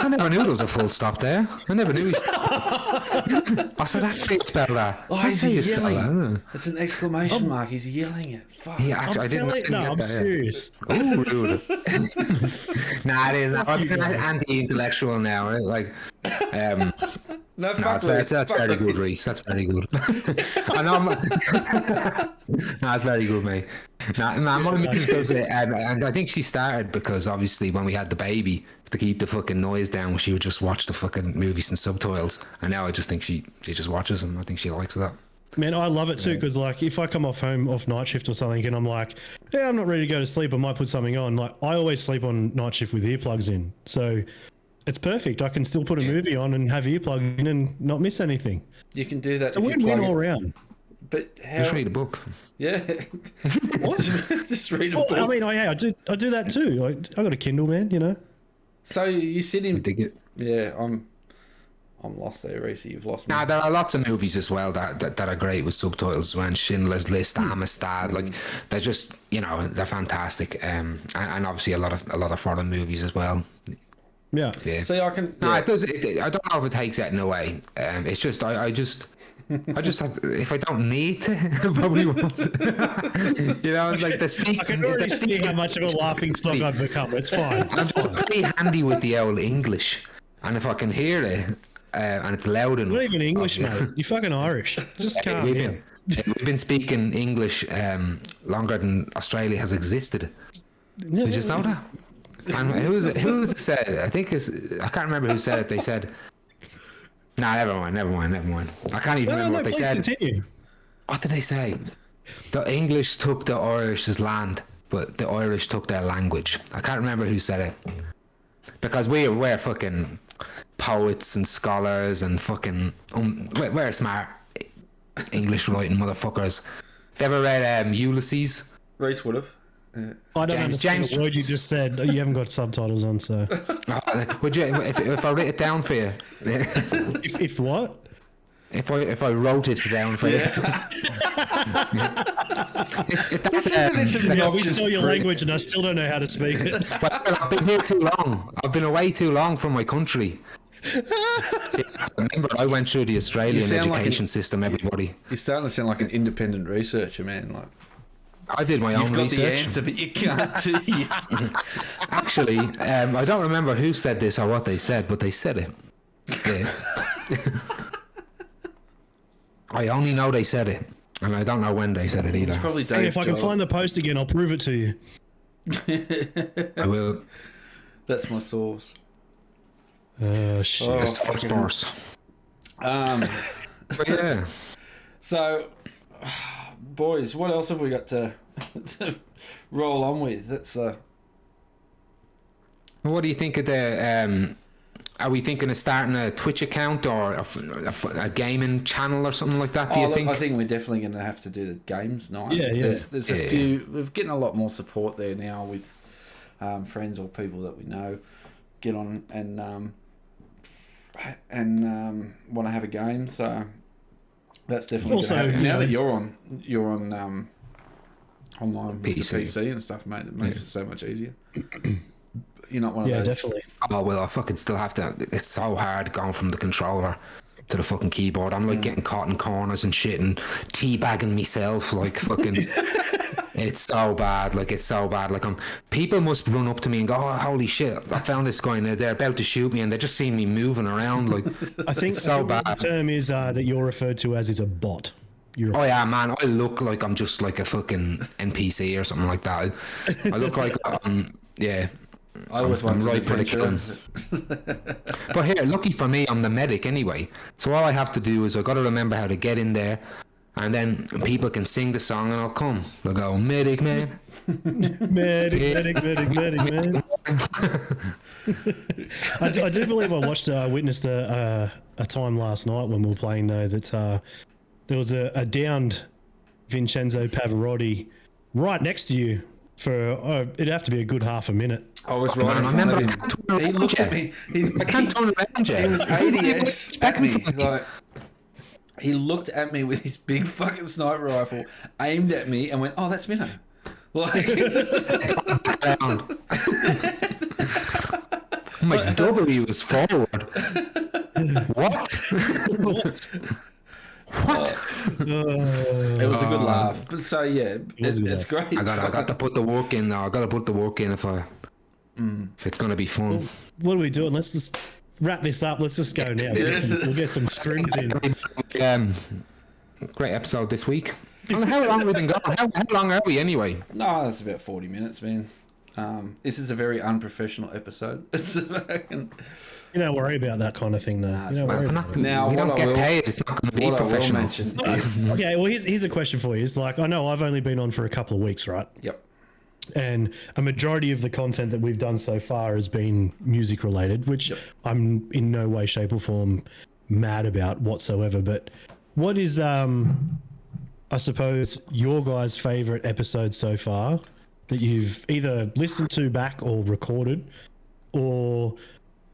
never knew there was a full stop there. I never knew. I said, that's how you spell that. Oh, That's how you spell that. It's an exclamation mark. He's yelling it. Fuck. Yeah, actually, I didn't. No, get I'm that, yeah. serious. Oh, rude. Nah, it is. I'm anti-intellectual now. Right? Like, No, no, fuck that's very good, Reese. That's very good. I know. No, it's very good, mate. My missus does it, and I think she started because obviously when we had the baby, to keep the fucking noise down, she would just watch the fucking movies and subtitles. And now I just think she just watches them. I think she likes that. Man, I love it too, because like if I come off night shift or something and I'm like, yeah, I'm not ready to go to sleep, I might put something on. Like I always sleep on night shift with earplugs in, so it's perfect. I can still put a movie on and have earplugs in and not miss anything. You can do that. So win-win all around. But how? Just read a book. Yeah. What? Just read a book. I mean, I do that too. I got a Kindle, man. You know. So you sit in. I dig it. Yeah, I'm lost there, Reese. You've lost me. Nah, there are lots of movies as well that are great with subtitles. When Schindler's List, Amistad, like they're just, you know, they're fantastic. And obviously a lot of foreign movies as well. Yeah. Yeah. So I can. No, Yeah. it does. I don't know if it takes that in a way. It's just I just if I don't need to, I probably won't. You know, like the speak. I can already see how much of a laughing stock I've become. It's fine. I'm just pretty handy with the old English, and if I can hear it and it's loud enough. Not even English, mate. You're fucking Irish. Just can't. We've been speaking English longer than Australia has existed. You just know that. And who was it said? I think I can't remember who said it. They said, "Nah, never mind. I can't even remember what they said." Continue. What did they say? The English took the Irish's land, but the Irish took their language. I can't remember who said it. Because we're fucking poets and scholars and fucking we're smart English writing motherfuckers. Have you ever read Ulysses? Reese would have. I don't understand the word you just said. You haven't got subtitles on, so. Would you if I write it down for you? If what? If I wrote it down for you. We stole your language and I still don't know how to speak it. But I've been here too long. I've been away too long from my country. Remember, I went through the Australian education system, everybody. You're starting to sound like an independent researcher, man. Like I did my own research. You've got the answer, but you can't do it. Actually, I don't remember who said this or what they said, but they said it. Yeah. I only know they said it, and I don't know when they said it either. It's probably Hey, Dave if I can Joel. find the post again, I'll prove it to you. I will. That's my sauce. Shit. Oh, Stars. But yeah. So, boys, what else have we got to roll on with? That's What do you think of the? Are we thinking of starting a Twitch account or a gaming channel or something like that? Do you think? I think we're definitely going to have to do the games night. Yeah. There's a few. We're getting a lot more support there now with friends or people that we know. Get on and want to have a game. So that's definitely also going to happen. Now that you're on online with PC. the PC and stuff, mate, it makes it so much easier. You're not one of those. Definitely. Oh well, I fucking still have to. It's so hard going from the controller to the fucking keyboard. I'm like getting caught in corners and shit and teabagging myself like fucking. It's so bad. Like it's so bad. Like people must run up to me and go, "Oh, holy shit! I found this guy and they're about to shoot me and they just see me moving around." Like I think it's so bad. The term is that you're referred to as is a bot. Oh yeah, man! I look like I'm just like a fucking NPC or something like that. I look like yeah. I'm right for the killing. But here, lucky for me, I'm the medic anyway. So all I have to do is I got to remember how to get in there, and then people can sing the song, and I'll come. They'll go, medic man, medic man. I do believe I witnessed a time last night when we were playing though that there was a downed Vincenzo Pavarotti right next to you for it'd have to be a good half a minute. I was right in front of him. He looked at me. I can't turn around yet. He was 80-ish at me. Like, he looked at me with his big fucking sniper rifle, aimed at me, and went, "Oh, that's Vinno." Like, my W was forward. What? What? It was a good laugh. But so yeah, it's great. I got to put the work in now. I got to put the work in if it's gonna be fun. Well, what are we doing? Let's just wrap this up. Let's just go now. We'll get some strings in. Great episode this week. How long have we been going? How long are we anyway? No, that's about 40 minutes, man. This is a very unprofessional episode. You don't worry about that kind of thing, though. Nah, you don't worry about now, we what don't I get will, paid. It's not going to be what professional. I will mention is... Okay, well, here's a question for you. It's like, I know I've only been on for a couple of weeks, right? Yep. And a majority of the content that we've done so far has been music related, which I'm in no way, shape or form mad about whatsoever. But what is, I suppose, your guys' favorite episode so far that you've either listened to back or recorded, or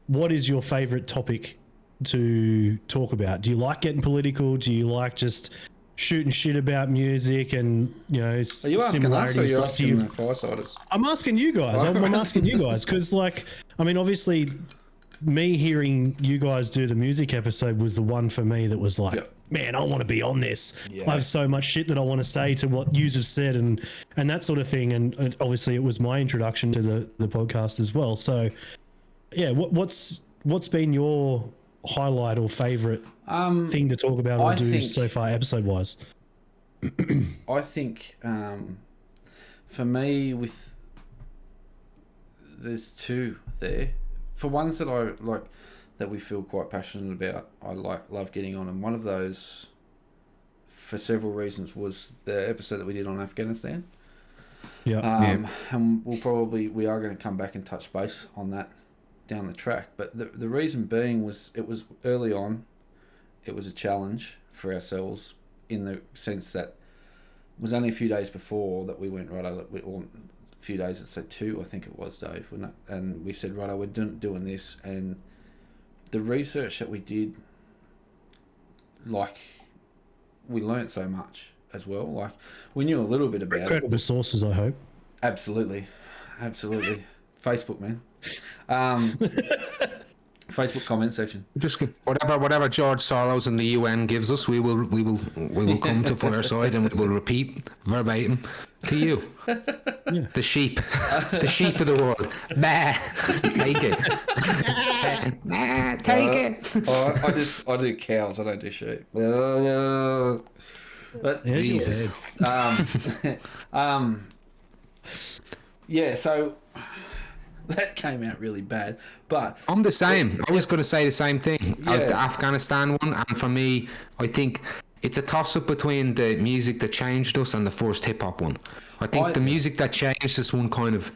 what is your favorite topic to talk about? Do you like getting political? Do you like just shooting shit about music and, you know, Are you asking us or you're asking the Firesiders? I'm asking you guys. I'm asking you guys because, like, I mean, obviously, me hearing you guys do the music episode was the one for me that was like, man, I want to be on this. Yeah. I have so much shit that I want to say to what yous have said and that sort of thing. And obviously, it was my introduction to the podcast as well. So, yeah, what's been your highlight or favorite thing to talk about or do so far episode wise? I think for me, there's two there. For ones that I like, that we feel quite passionate about, I love getting on, and one of those, for several reasons, was the episode that we did on Afghanistan. And we are going to come back and touch base on that down the track. But the reason being was it was early on. It was a challenge for ourselves in the sense that it was only a few days before that we went, right, or a few days, let's say 2, I think it was, Dave, and we said, right, we're doing this, and the research that we did, like, we learnt so much as well. Like, we knew a little bit about credible sources, I hope. Absolutely. Facebook, man. Facebook comment section. Just whatever George Soros and the UN gives us, we will come to Fireside and we will repeat verbatim to you. Yeah. The sheep of the world. Bah, take it. Take it. I do cows. I don't do sheep. But Jesus. Yeah, so that came out really bad. But I'm the same. I was going to say the same thing. Yeah. The Afghanistan one, and for me, I think it's a toss-up between the music that changed us and the first hip-hop one. I think the music that changed us one kind of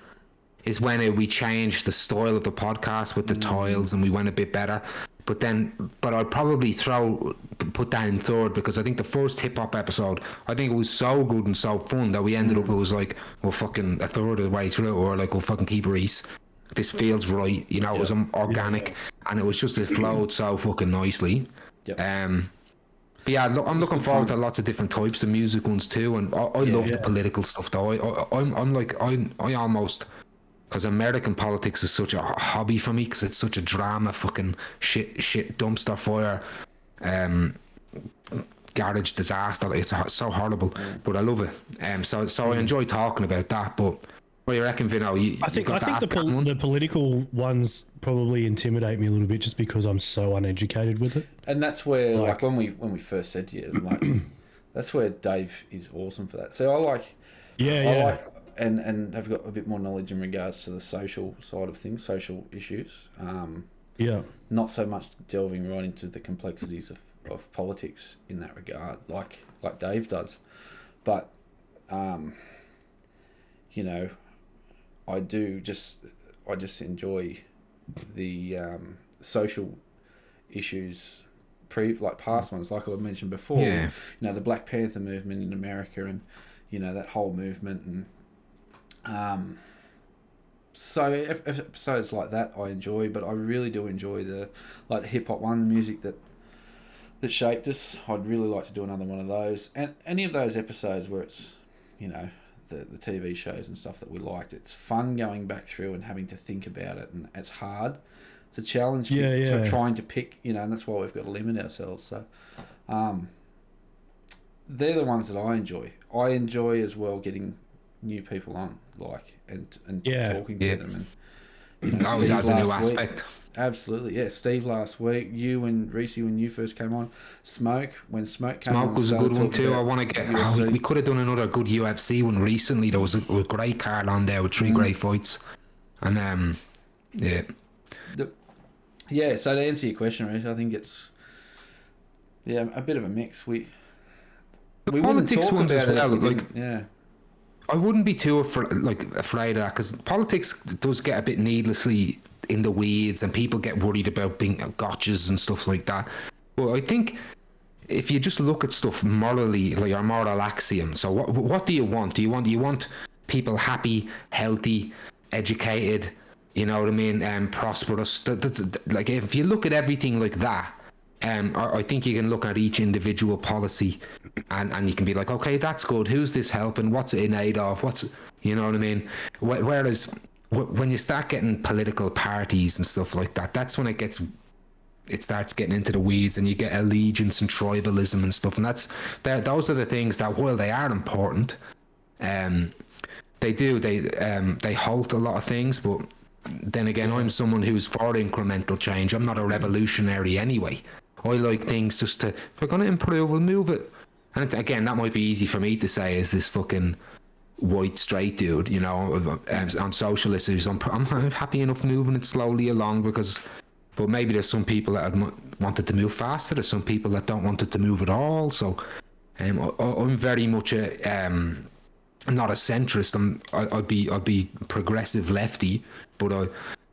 is when we changed the style of the podcast with the tiles and we went a bit better. But I'd probably put that in third, because I think the first hip-hop episode, I think it was so good and so fun that we ended up, it was like, well, fucking a third of the way through it, or like, well, fucking keep Reese. This feels right, you know. It was organic, and it was just, it flowed so fucking nicely. But yeah, I'm looking forward to lots of different types of music ones too, and I love the political stuff though. I almost, because American politics is such a hobby for me, because it's such a drama, fucking shit dumpster fire, garage disaster. It's so horrible, but I love it. So I enjoy talking about that. But what do you reckon, Vinno? I think the political ones probably intimidate me a little bit, just because I'm so uneducated with it. And that's where, like when we first said to you, like, that's where Dave is awesome for that. So I like, and have got a bit more knowledge in regards to the social side of things, social issues. Not so much delving right into the complexities of politics in that regard, like Dave does, but you know, I just enjoy the social issues, like past ones, like I mentioned before. You know, the Black Panther movement in America, and you know, that whole movement, and so episodes like that I enjoy. But I really do enjoy the hip hop one, the music that shaped us. I'd really like to do another one of those, and any of those episodes where it's, you know, the TV shows and stuff that we liked. It's fun going back through and having to think about it, and it's hard. It's a challenge trying to pick, you know, and that's why we've got to limit ourselves. So they're the ones that I enjoy. I enjoy as well getting new people on, like, and talking to them, and you know, always adds a new aspect. Absolutely, yeah. Steve last week, you and Reese when you first came on, Smoke when Smoke came on. Smoke was a good one too. I want to get. We could have done another good UFC one recently. There was a great card on there with 3 great fights, and yeah. So to answer your question, Reese, I think it's a bit of a mix. We wouldn't talk about it well, like, I wouldn't be too afraid of that, because politics does get a bit needlessly in the weeds, and people get worried about being gotchas and stuff like that. Well, I think if you just look at stuff morally, like our moral axiom, so what do you want? Do you want people happy, healthy, educated, you know what I mean, prosperous? Like, if you look at everything like that, I think you can look at each individual policy and you can be like, okay, that's good. Who's this helping? What's it in aid of? You know what I mean? Whereas when you start getting political parties and stuff like that, that's when it starts getting into the weeds, and you get allegiance and tribalism and stuff. And those are the things that, while they are important, they halt a lot of things. But then again, I'm someone who's for incremental change. I'm not a revolutionary anyway. I like things just to, if we're going to improve, we'll move it. And again, that might be easy for me to say as this fucking white straight dude, you know, on social issues. I'm happy enough moving it slowly along, but maybe there's some people that wanted to move faster. There's some people that don't want it to move at all. So I'm very much not a centrist. I'd be progressive lefty, but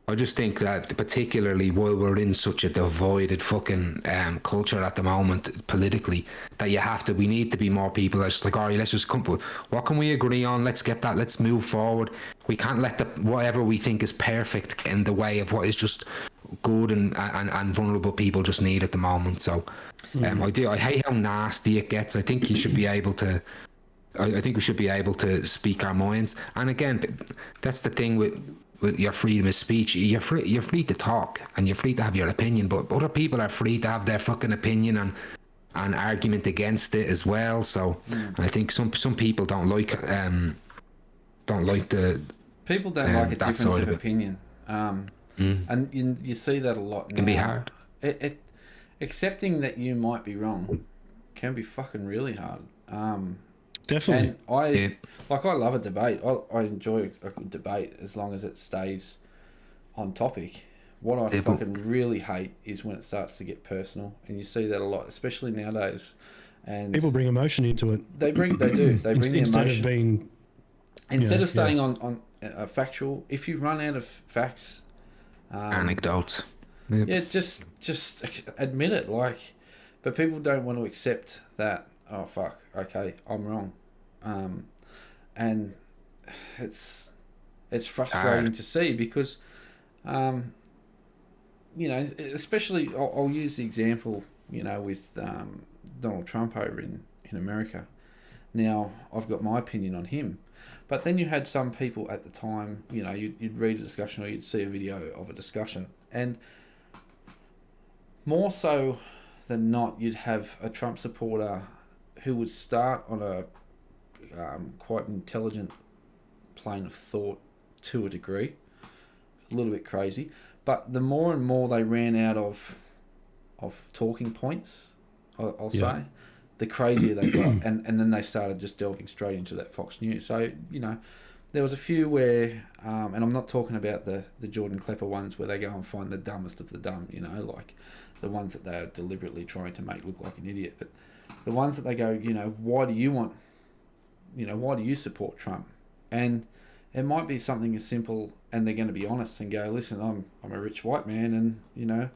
I just think that particularly while we're in such a divided fucking culture at the moment politically, that we need to be more people that's just like, all right, let's just come, what can we agree on? Let's get that, let's move forward. We can't let whatever we think is perfect get in the way of what is just good and vulnerable people just need at the moment. So I hate how nasty it gets. I think you should be able to, I think we should be able to speak our minds. And again, that's the thing with your freedom of speech. You're free to talk, and you're free to have your opinion, but other people are free to have their fucking opinion and argument against it as well. So I think some people don't like the people don't like a difference of opinion, and you see that a lot now. It can be hard. Accepting that you might be wrong can be fucking really hard. Definitely. And I love a debate. I enjoy a good debate as long as it stays on topic. What I fucking really hate is when it starts to get personal, and you see that a lot, especially nowadays. And people bring emotion into it. They bring the emotion instead of staying on a factual. If you run out of facts, anecdotes, just admit it. Like, but people don't want to accept that. Oh fuck, okay, I'm wrong, and it's frustrating to see because, especially I'll use the example, with Donald Trump over in America. Now, I've got my opinion on him, but then you had some people at the time, you'd read a discussion or you'd see a video of a discussion, and more so than not, you'd have a Trump supporter who would start on a quite intelligent plane of thought to a degree, a little bit crazy, but the more and more they ran out of talking points, I'll say, the crazier they got, and then they started just delving straight into that Fox News. So, there was a few where, and I'm not talking about the Jordan Klepper ones where they go and find the dumbest of the dumb, like the ones that they're deliberately trying to make look like an idiot, but the ones that they go, why do you support Trump? And it might be something as simple, and they're going to be honest and go, listen, I'm a rich white man, and,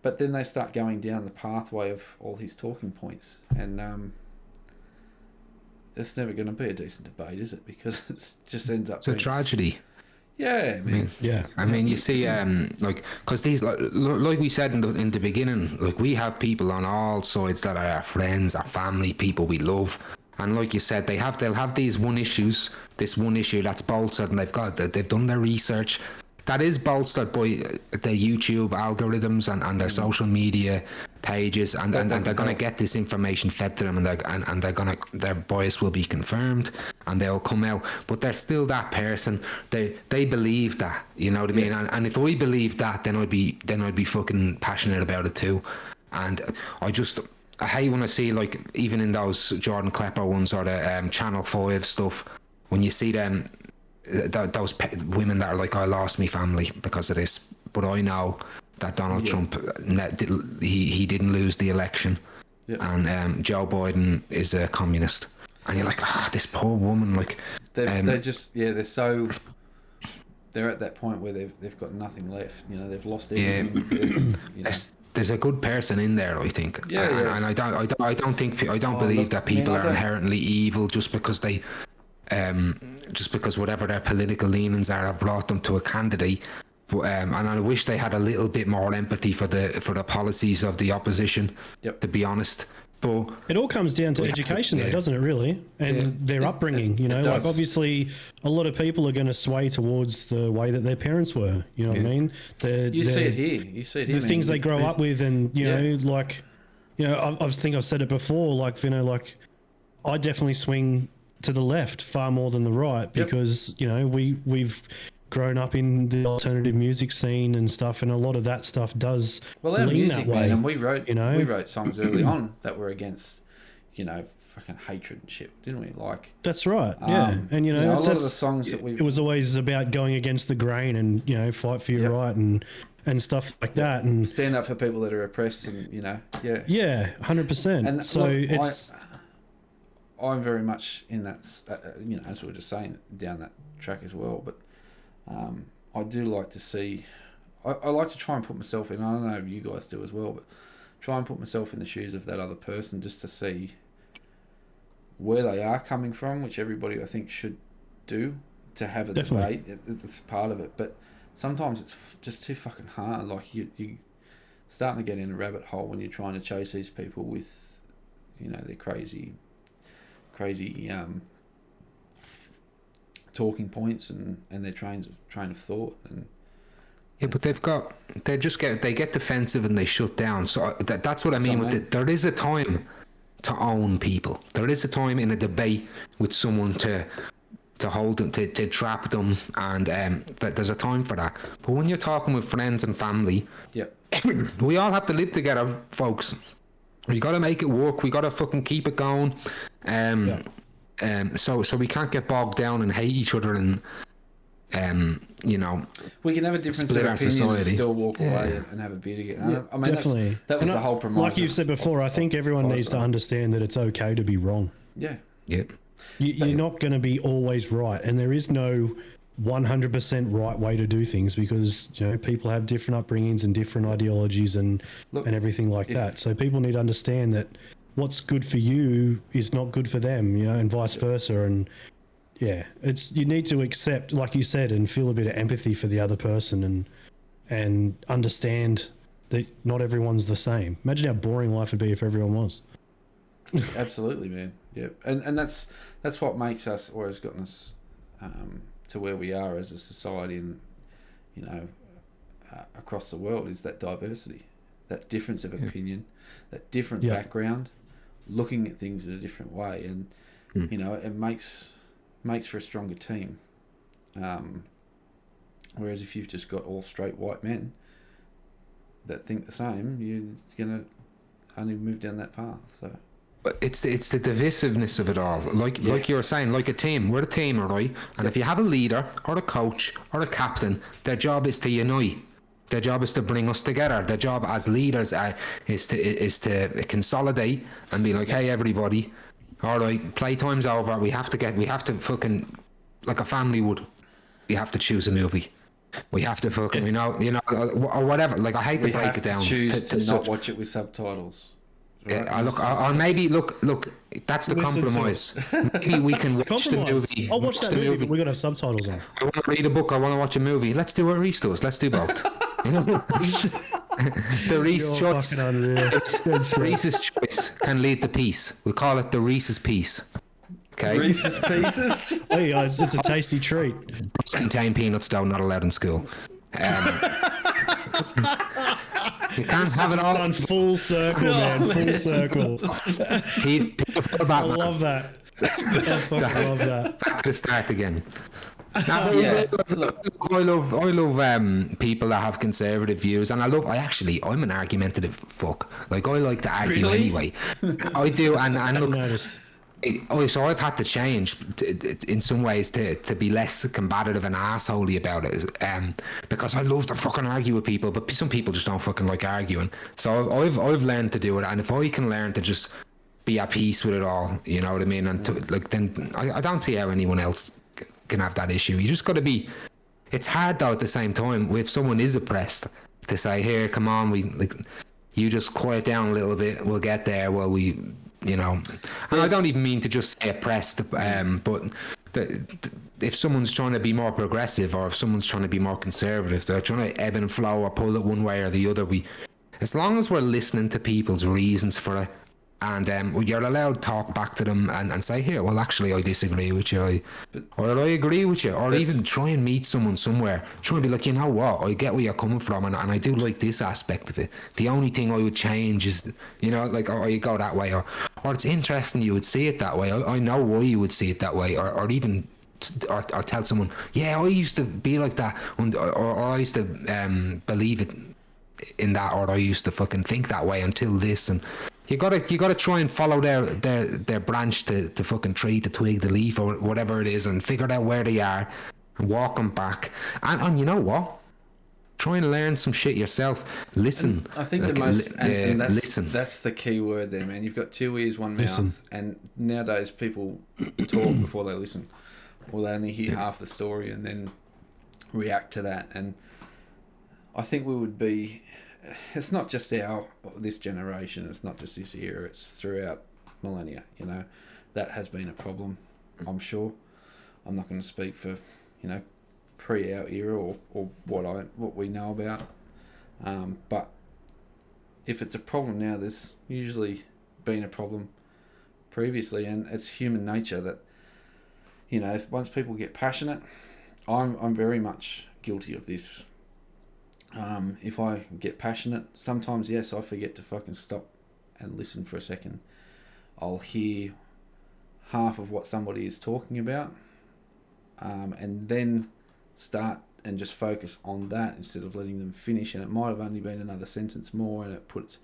but then they start going down the pathway of all his talking points, and it's never going to be a decent debate, is it? Because it just ends up. It's a tragedy. Yeah, man. I mean, you see, because these, like we said in the beginning, like we have people on all sides that are our friends, our family, people we love, and like you said, they'll have this one issue that's bolstered, and they've done their research. That is bolstered by the YouTube algorithms and their social media pages, and they're going to get this information fed to them, and their bias will be confirmed, and they'll come out. But they're still that person. They believe that, you know what I mean. And if we believe that, then I'd be fucking passionate about it too. And I hate when I see, like, even in those Jordan Klepper ones or the Channel 5 stuff, when you see them. Those women that are like, I lost my family because of this, but I know that Donald Trump, he didn't lose the election, and Joe Biden is a communist, and you're like, this poor woman, like they're at that point where they've got nothing left, they've lost everything. There's a good person in there, I think, and I don't believe that people are inherently evil just because they. Just because whatever their political leanings are have brought them to a candidate, and I wish they had a little bit more empathy for the policies of the opposition. To be honest, but it all comes down to education, though, doesn't it? Really, and their upbringing. Like obviously, a lot of people are going to sway towards the way that their parents were. You know what I mean? You see it here. You see it here. The things they grow up with, and I think I've said it before. Like Vinno, like I definitely swing to the left far more than the right because we've grown up in the alternative music scene and stuff, and a lot of that stuff does our lean music, that way. man, and we wrote songs early on that were against fucking hatred and shit, didn't we? Like that's right, and a lot of the songs that it was always about going against the grain and fight for your right and stuff like that, and stand up for people that are oppressed, and 100%. And so look, I'm very much in that, as we were just saying, down that track as well. But I do like to see, I like to try and put myself in, I don't know if you guys do as well, but try and put myself in the shoes of that other person just to see where they are coming from, which everybody I think should do, to have a debate. It's part of it. But sometimes it's just too fucking hard. Like you starting to get in a rabbit hole when you're trying to chase these people with, their crazy talking points and their train of thought, and but they get defensive and they shut down. So that's what I mean with it. There is a time to own people. There is a time in a debate with someone to hold them, to trap them, and there's a time for that. But when you're talking with friends and family, we all have to live together, folks. We got to make it work. We got to fucking keep it going. So we can't get bogged down and hate each other and you know, we can have a difference of opinion and still walk away and have a beer together. Yeah, I mean, definitely. That was the whole premise. Like you said before, I think everyone needs to understand that it's okay to be wrong. Yeah. Yeah. You're not going to be always right, and there is no 100% right way to do things because people have different upbringings and different ideologies and everything like that. So people need to understand that what's good for you is not good for them, and vice versa. And yeah, you need to accept, like you said, and feel a bit of empathy for the other person and understand that not everyone's the same. Imagine how boring life would be if everyone was. Absolutely, man. Yeah, and that's what makes us, or has gotten us to where we are as a society, and across the world, is that diversity, that difference of opinion, that different background, looking at things in a different way, and it makes for a stronger team. Whereas if you've just got all straight white men that think the same, you're gonna only move down that path. So. But it's the divisiveness of it all. Like you were saying, like a team. We're a team, all right? And if you have a leader or a coach or a captain, their job is to unite. Their job is to bring us together. Their job as leaders is to consolidate and be like, hey, everybody, all right, playtime's over. We have to fucking, like a family would. We have to choose a movie. We have to fucking, or whatever. Like, I hate to break it down. Choose to not watch it with subtitles. Right. Or maybe look. That's the compromise. Maybe we can watch the movie. I'll watch that movie, but we gotta have subtitles on. I want to read a book. I want to watch a movie. Let's do what Reese does. Let's do both. The Reese choice. Reese's choice can lead to peace. We call it the Reese's Piece. Okay. Reese's Pieces. Hey guys, it's a tasty treat. Must contain peanuts, though. Not allowed in school. You can't have it all. Done full circle, man. Full circle. I love that. I fucking love that. Back to the start again. I love people that have conservative views, and I'm an argumentative fuck. Like, I like to argue anyway. I do, and look. So I've had to change in some ways to be less combative and assholey about it, because I love to fucking argue with people, but some people just don't fucking like arguing. So I've learned to do it, and if I can learn to just be at peace with it all, you know what I mean, and then I don't see how anyone else can have that issue. You just got to be. It's hard though at the same time if someone is oppressed to say, here, come on, you just quiet down a little bit. We'll get there. Well, and I don't even mean to just say oppressed, but if someone's trying to be more progressive or if someone's trying to be more conservative, they're trying to ebb and flow or pull it one way or the other. As long as we're listening to people's reasons for it, and you're allowed to talk back to them and say, here, well, actually, I disagree with you, or I agree with you, or even try and meet someone somewhere. Try and be like, you know what, I get where you're coming from, and I do like this aspect of it. The only thing I would change is, or you go that way, or it's interesting you would see it that way. I know why you would see it that way, or even or tell someone, yeah, I used to be like that, or I used to believe it in that, or I used to fucking think that way until this. And you gotta try and follow their branch to fucking tree, the twig, the leaf, or whatever it is, and figure out where they are and walk them back. And you know what? Try and learn some shit yourself. Listen. And I think listen. That's the key word there, man. You've got two ears, one mouth, and nowadays people talk before they listen, or they only hear half the story and then react to that. And I think we would be. It's not just this generation. It's not just this era. It's throughout millennia. That has been a problem. I'm sure. I'm not going to speak for, pre our era or what we know about. But if it's a problem now, there's usually been a problem previously, and it's human nature that, if once people get passionate, I'm very much guilty of this. If I get passionate, sometimes, yes, I forget to fucking stop and listen for a second. I'll hear half of what somebody is talking about, and then start and just focus on that instead of letting them finish. And it might have only been another sentence more, and it puts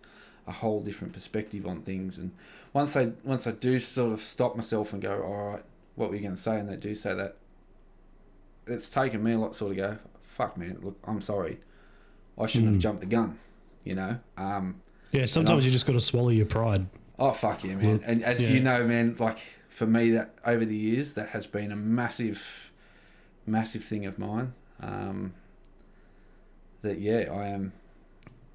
a whole different perspective on things. And once I do sort of stop myself and go, all right, what were you going to say? And they do say that, it's taken me a lot to sort of go, fuck, man, look, I'm sorry. I shouldn't have jumped the gun, you know? Yeah, sometimes you just got to swallow your pride. Oh, fuck yeah, man. And as you know, man, like, for me, that over the years, that has been a massive, massive thing of mine. That, yeah, I am...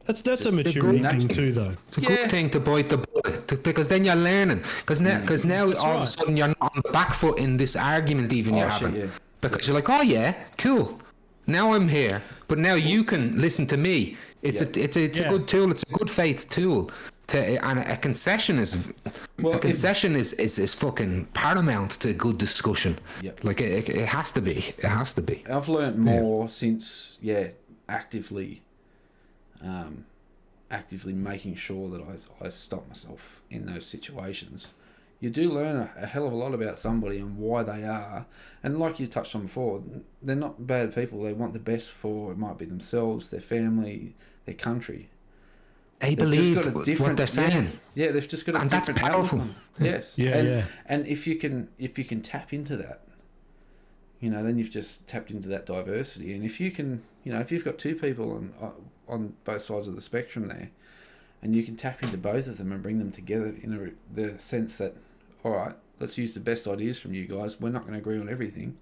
That's a maturity thing too, though. It's a good thing to bite the bullet, because then you're learning. Because now all of a sudden you're not on the back foot in this argument even you're having. Yeah. Because you're like, oh yeah, cool. Now I'm here, but now you can listen to me. It's a good tool. It's a good faith tool. And a concession is fucking paramount to good discussion. Yep. Like it has to be. It has to be. I've learned more since actively making sure that I stop myself in those situations. You do learn a hell of a lot about somebody and why they are. And like you touched on before, they're not bad people. They want the best for, it might be themselves, their family, their country. They believe what they're saying. Yeah, they've just got a different that's powerful. Yes. And if you can tap into that, you know, then you've just tapped into that diversity. And if you can, you know, if you've got two people on both sides of the spectrum there, and you can tap into both of them and bring them together in the sense that, all right, let's use the best ideas from you guys. We're not going to agree on everything,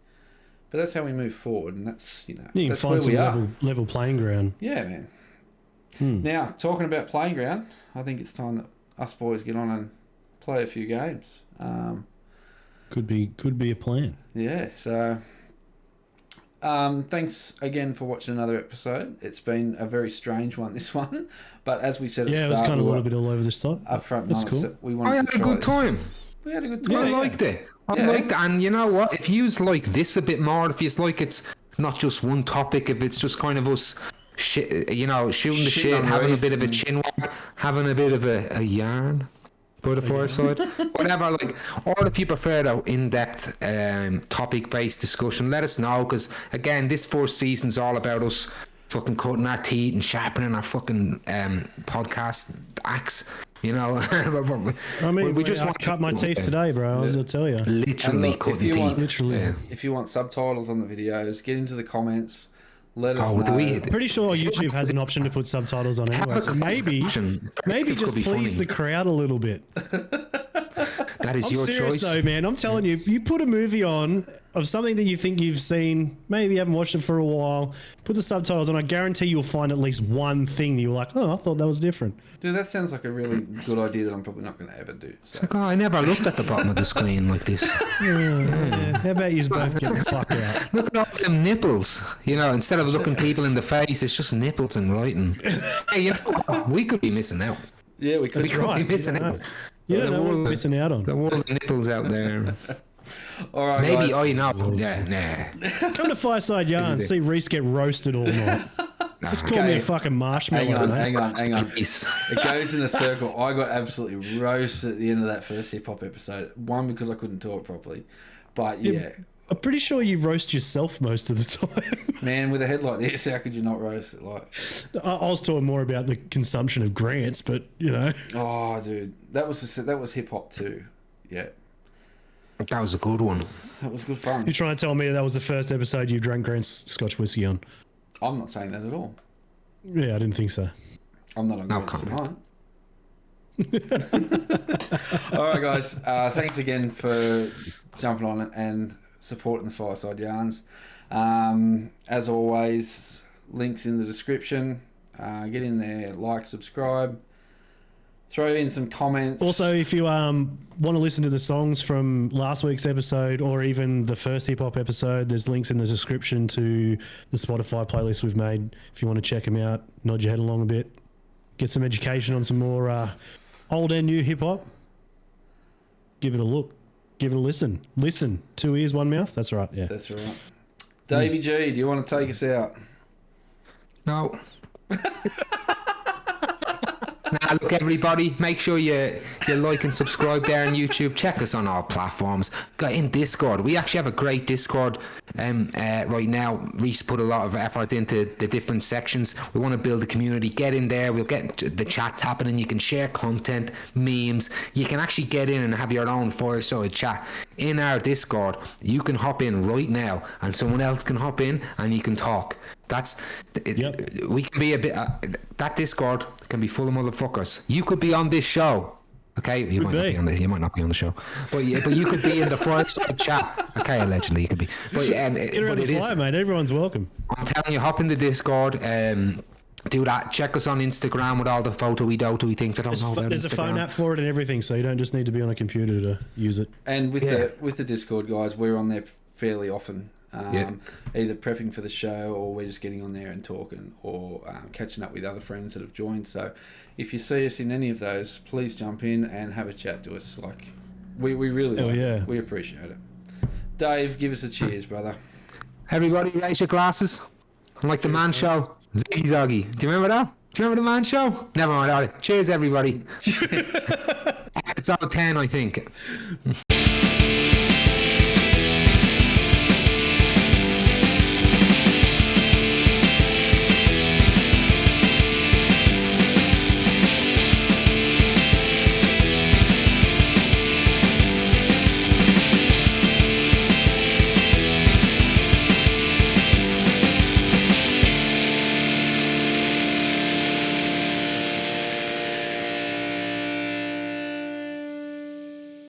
but that's how we move forward, and that's, you know, you that's can find some level playing ground. Yeah, man. Now, talking about playing ground, I think it's time that us boys get on and play a few games. Could be a plan. Yeah, so thanks again for watching another episode. It's been a very strange one, this one, but as we said at the start, it was kind of a little bit all over the top. Up front, that's cool. I had a good time. We had a good time. I liked it. I liked it, and you know what? If you like this a bit more, if you like it's not just one topic, if it's just kind of us shit, you know, shooting the shit, having a bit of a chinwag, having a bit of a yarn by the Fireside, whatever, like, or if you prefer the in-depth topic-based discussion, let us know, because again, this first season's all about us fucking cutting our teeth and sharpening our fucking podcast axe, you know. I mean, we just want to cut my teeth today, bro. I'll tell you, literally cutting teeth. Literally. If you want subtitles on the videos, get into the comments. Let us know. Pretty sure YouTube has an option to put subtitles on anyway. So maybe just please the crowd a little bit. That is your choice, though, man. I'm telling you, if you put a movie on of something that you think you've seen, maybe you haven't watched it for a while, put the subtitles on. I guarantee you'll find at least one thing that you're like, oh, I thought that was different. Dude, that sounds like a really good idea that I'm probably not going to ever do. So. It's like, oh, I never looked at the bottom of the screen like this. Yeah. How about you both get the fuck out? Look at all them nipples. You know, instead of looking people in the face, it's just nipples and writing. Hey, you know what? We could be missing out. Yeah, we could be missing out. You don't know what we're missing out on. The world of nipples out there. All right, maybe, guys. oh, you know. Yeah, nah. Come to Fireside Yarn and see Reese get roasted all night. Just call me a fucking marshmallow. Hang on. It goes in a circle. I got absolutely roasted at the end of that first hip-hop episode. One, because I couldn't talk properly. But, yeah. I'm pretty sure you roast yourself most of the time. Man, with a head like this, how could you not roast it? Like, I was talking more about the consumption of grants, but, you know. Oh, dude. That was hip-hop too. Yeah. That was a good one. That was good fun. You're trying to tell me that was the first episode you drank Grant's Scotch whiskey on? I'm not saying that at all. Yeah, I didn't think so. I'm not on Grant's tonight. All right, guys. Thanks again for jumping on it and supporting the Fireside Yarns. As always, links in the description. Get in there, like, subscribe. Throw in some comments. Also, if you want to listen to the songs from last week's episode or even the first hip-hop episode, there's links in the description to the Spotify playlist we've made. If you want to check them out, nod your head along a bit, get some education on some more old and new hip-hop. Give it a look. Give it a listen. Listen. 2 ears, 1 mouth. That's right, yeah. That's right. Davey G, do you want to take us out? No. Now, look, everybody, make sure you like and subscribe there on YouTube. Check us on all platforms. Go in Discord. We actually have a great Discord right now. Reese put a lot of effort into the different sections. We want to build a community. Get in there. We'll get the chats happening. You can share content, memes. You can actually get in and have your own Fireside chat in our Discord. You can hop in right now, and someone else can hop in, and you can talk. That's we can be a bit that Discord can be full of motherfuckers. You could be on this show, okay? You might not be on the show, but you could be in the Fireside chat, okay? Allegedly, you could be. But get around the fire, mate. Everyone's welcome. I'm telling you, hop in the Discord. Do that. Check us on Instagram with all the photo we do we think. There's a phone app for it and everything, so you don't just need to be on a computer to use it. And with the Discord guys, we're on there fairly often. Either prepping for the show, or we're just getting on there and talking, or catching up with other friends that have joined. So if you see us in any of those, please jump in and have a chat to us. Like we really it. We appreciate it. Dave, give us a cheers, brother. Everybody raise your glasses. Like the Man Show. Ziggy Zoggy. Do you remember that? Do you remember the Man Show? Never mind. All right. Cheers, everybody. Episode 10, I think.